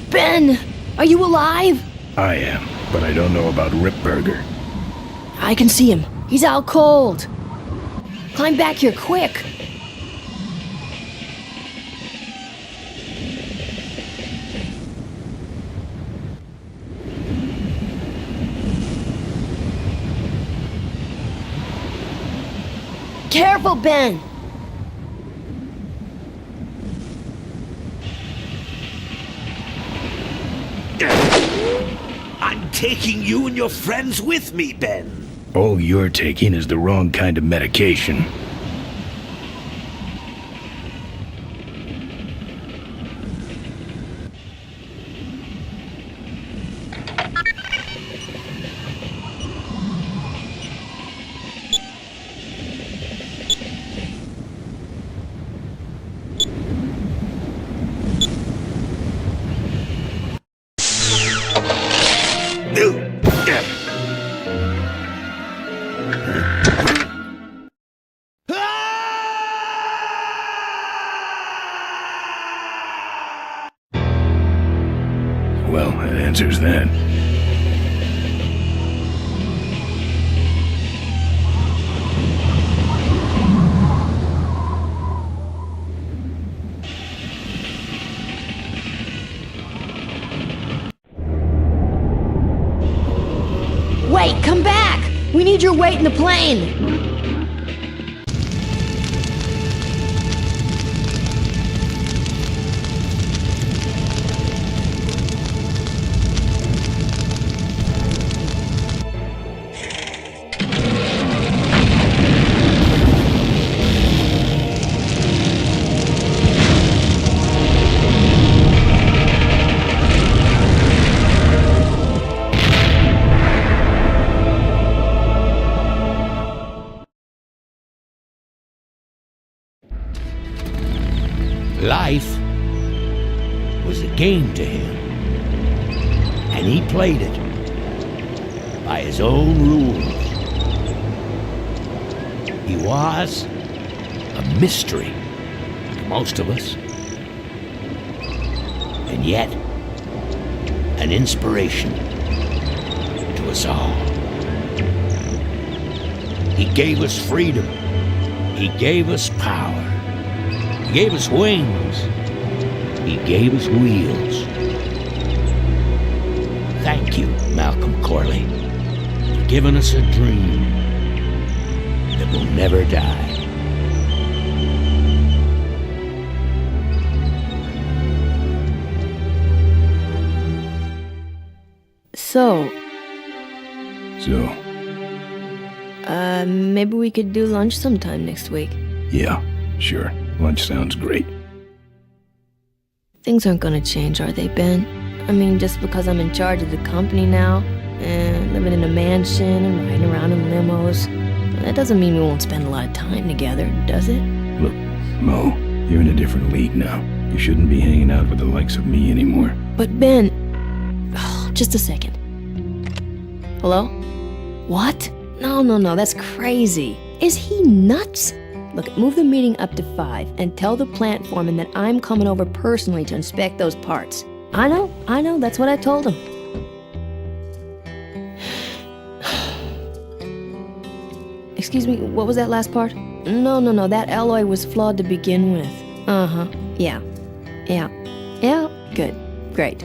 S11: Ben, are you alive?
S1: I am, but I don't know about Ripburger.
S11: I can see him. He's out cold. Climb back here quick. Careful, Ben.
S2: I'm taking you and your friends with me, Ben.
S1: All you're taking is the wrong kind of medication. answers that.
S11: Wait, come back! We need your weight in the plane!
S2: Life was a game to him, and he played it by his own rules. He was a mystery to most of us, and yet an inspiration to us all. He gave us freedom. He gave us power. He gave us wings. He gave us wheels. Thank you, Malcolm Corley, for giving us a dream that will never die.
S11: So, maybe we could do lunch sometime next week.
S1: Yeah, sure. Lunch sounds great.
S11: Things aren't gonna change, are they, Ben? I mean, just because I'm in charge of the company now, and living in a mansion and riding around in limos, that doesn't mean we won't spend a lot of time together, does it?
S1: Look, Mo, you're in a different league now. You shouldn't be hanging out with the likes of me anymore.
S11: But Ben... Oh, just a second. Hello? What? No, that's crazy. Is he nuts? Look, move the meeting up to 5 and tell the plant foreman that I'm coming over personally to inspect those parts. I know, that's what I told him. Excuse me, what was that last part? No, that alloy was flawed to begin with. Uh-huh, yeah, good, great.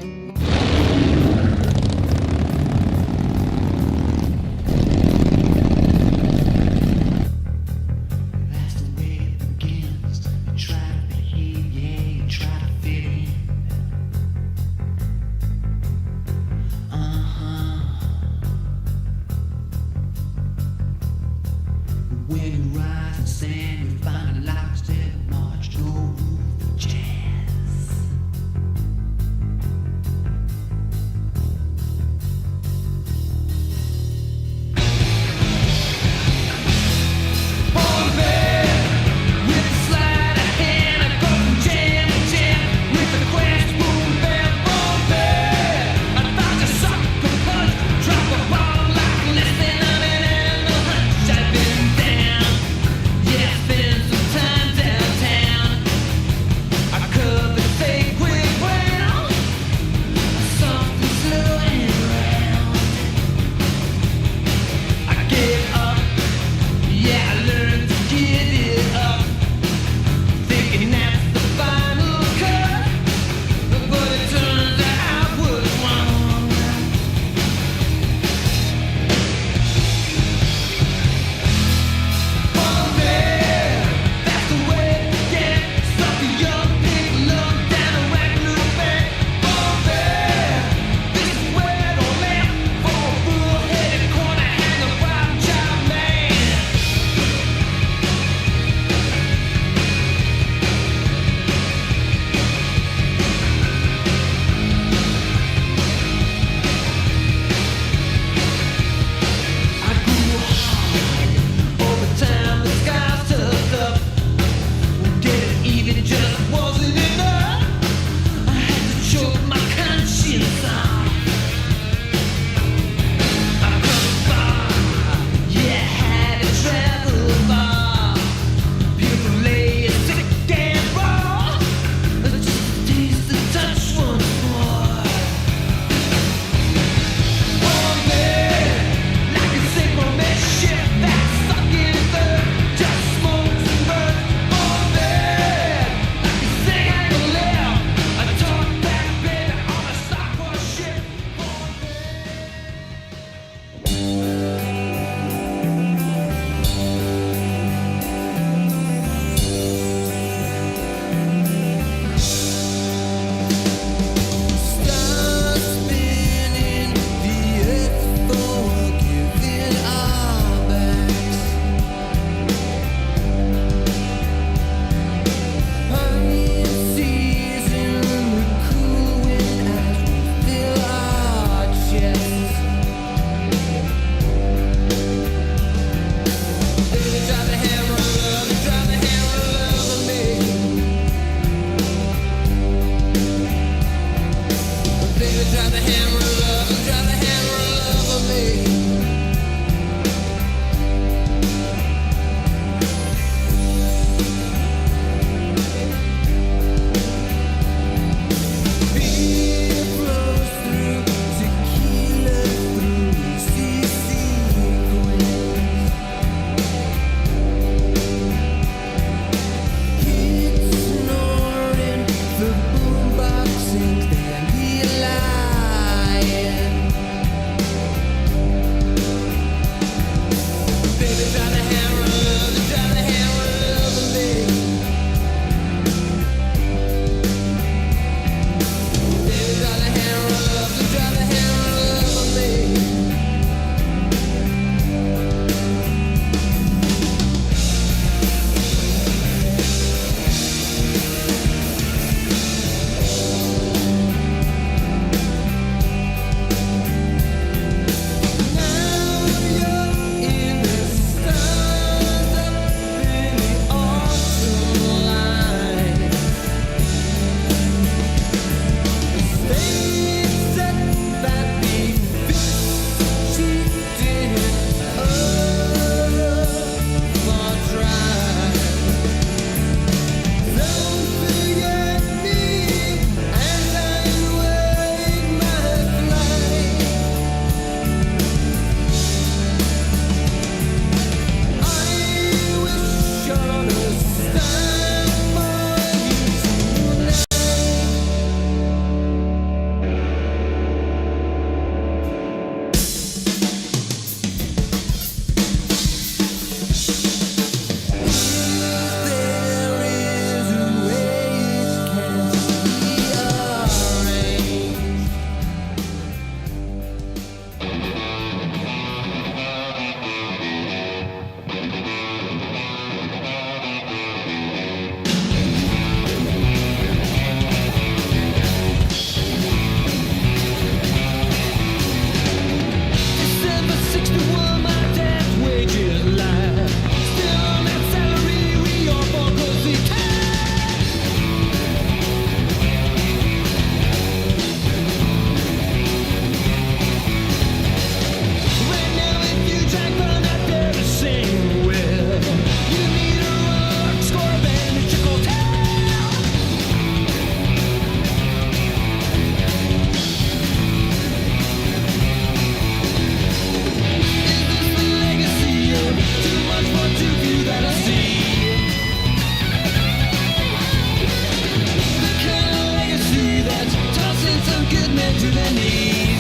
S4: bent to their knees.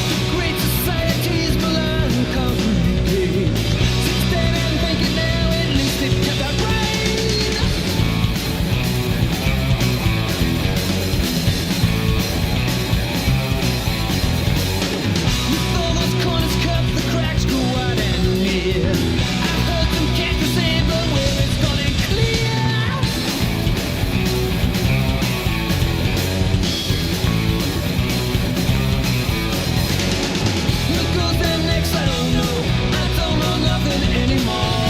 S4: The great society's melancholy gate. Since then I'm thinking now, at least they've kept that rain. With all those corners cut, the cracks go wide and near. I heard some cactus say, but where it's gone and clear. What goes there next, I don't know. I don't know nothing anymore.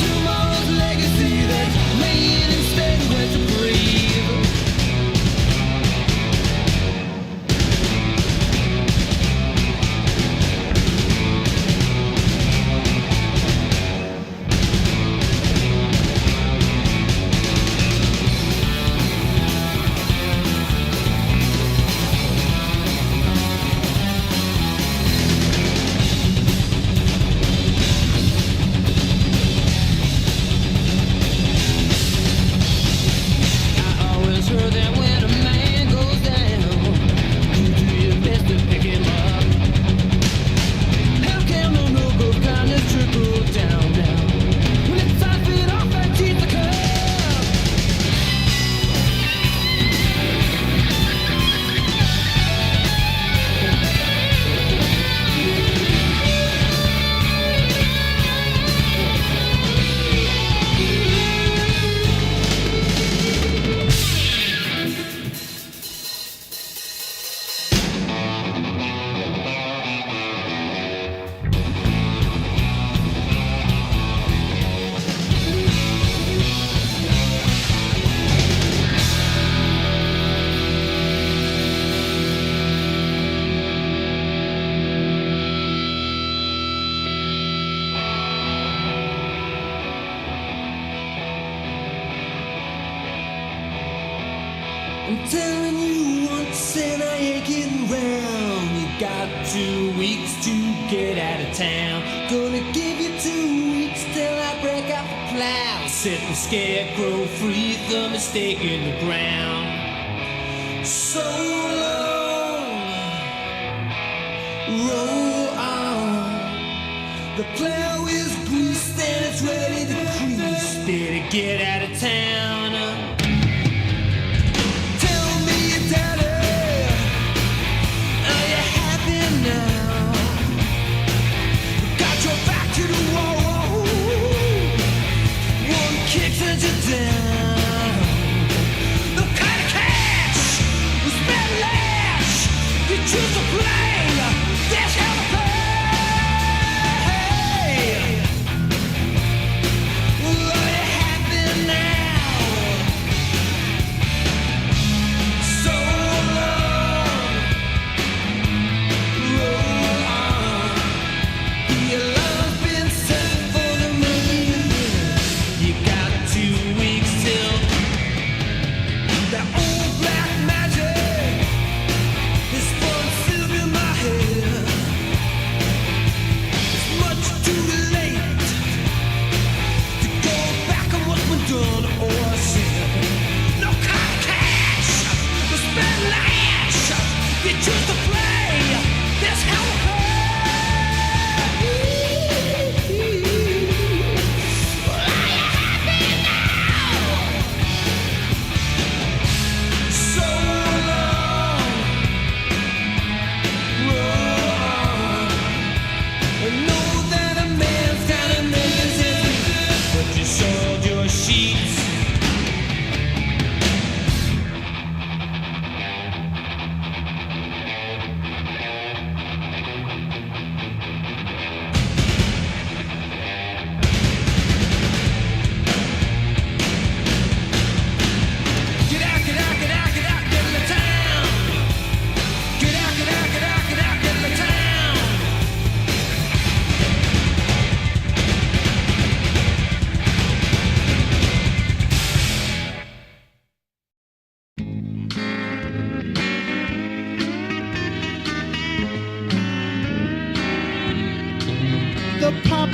S4: Tomorrow's legacy that's laying instead where to breathe. I always heard that when a man goes down, you do your best to pick him up. How can no good kindness trickle down, down? When it's time to fit off and teeth the cup. I'm telling you once and I ain't kidding around. You got 2 weeks to get out of town. Gonna give you 2 weeks till I break out the plow. Set the scarecrow free, the mistake in the ground. So long, roll on. The plow is greased and it's ready to crease. Better get out of town. Tell me, Daddy, are you happy now? Got your back to the wall. One kick sends you down. No kind of cash, we spend lash. You choose to play this hell to play. Are you happy now? So long, roll on. The alarm's been set for the moon. You got 2 weeks till that old black magic is spun silver in my head. It's much too late to go back on what's been done or said. No kind of cash, we spend lash. You choose to play this hell of a so long, roll on. I know that a man's gotta make his end, but you soiled your sheets.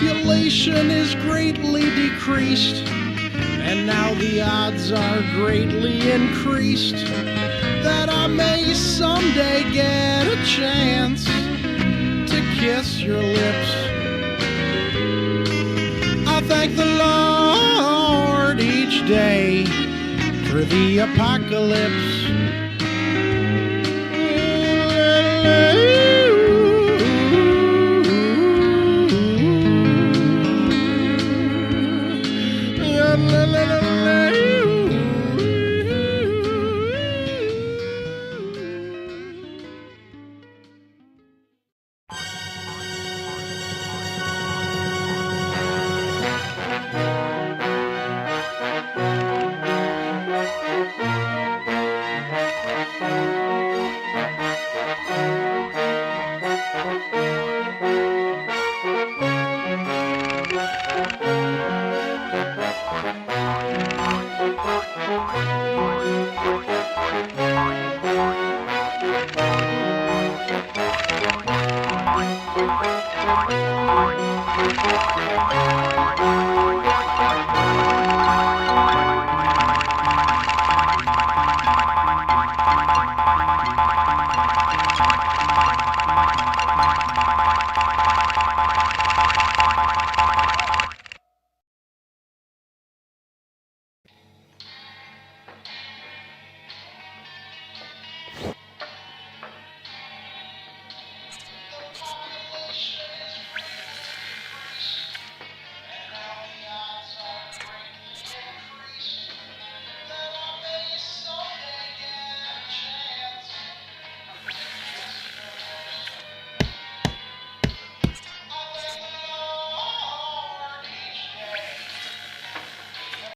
S20: population is greatly decreased, and now the odds are greatly increased that I may someday get a chance to kiss your lips. I thank the Lord each day for the apocalypse.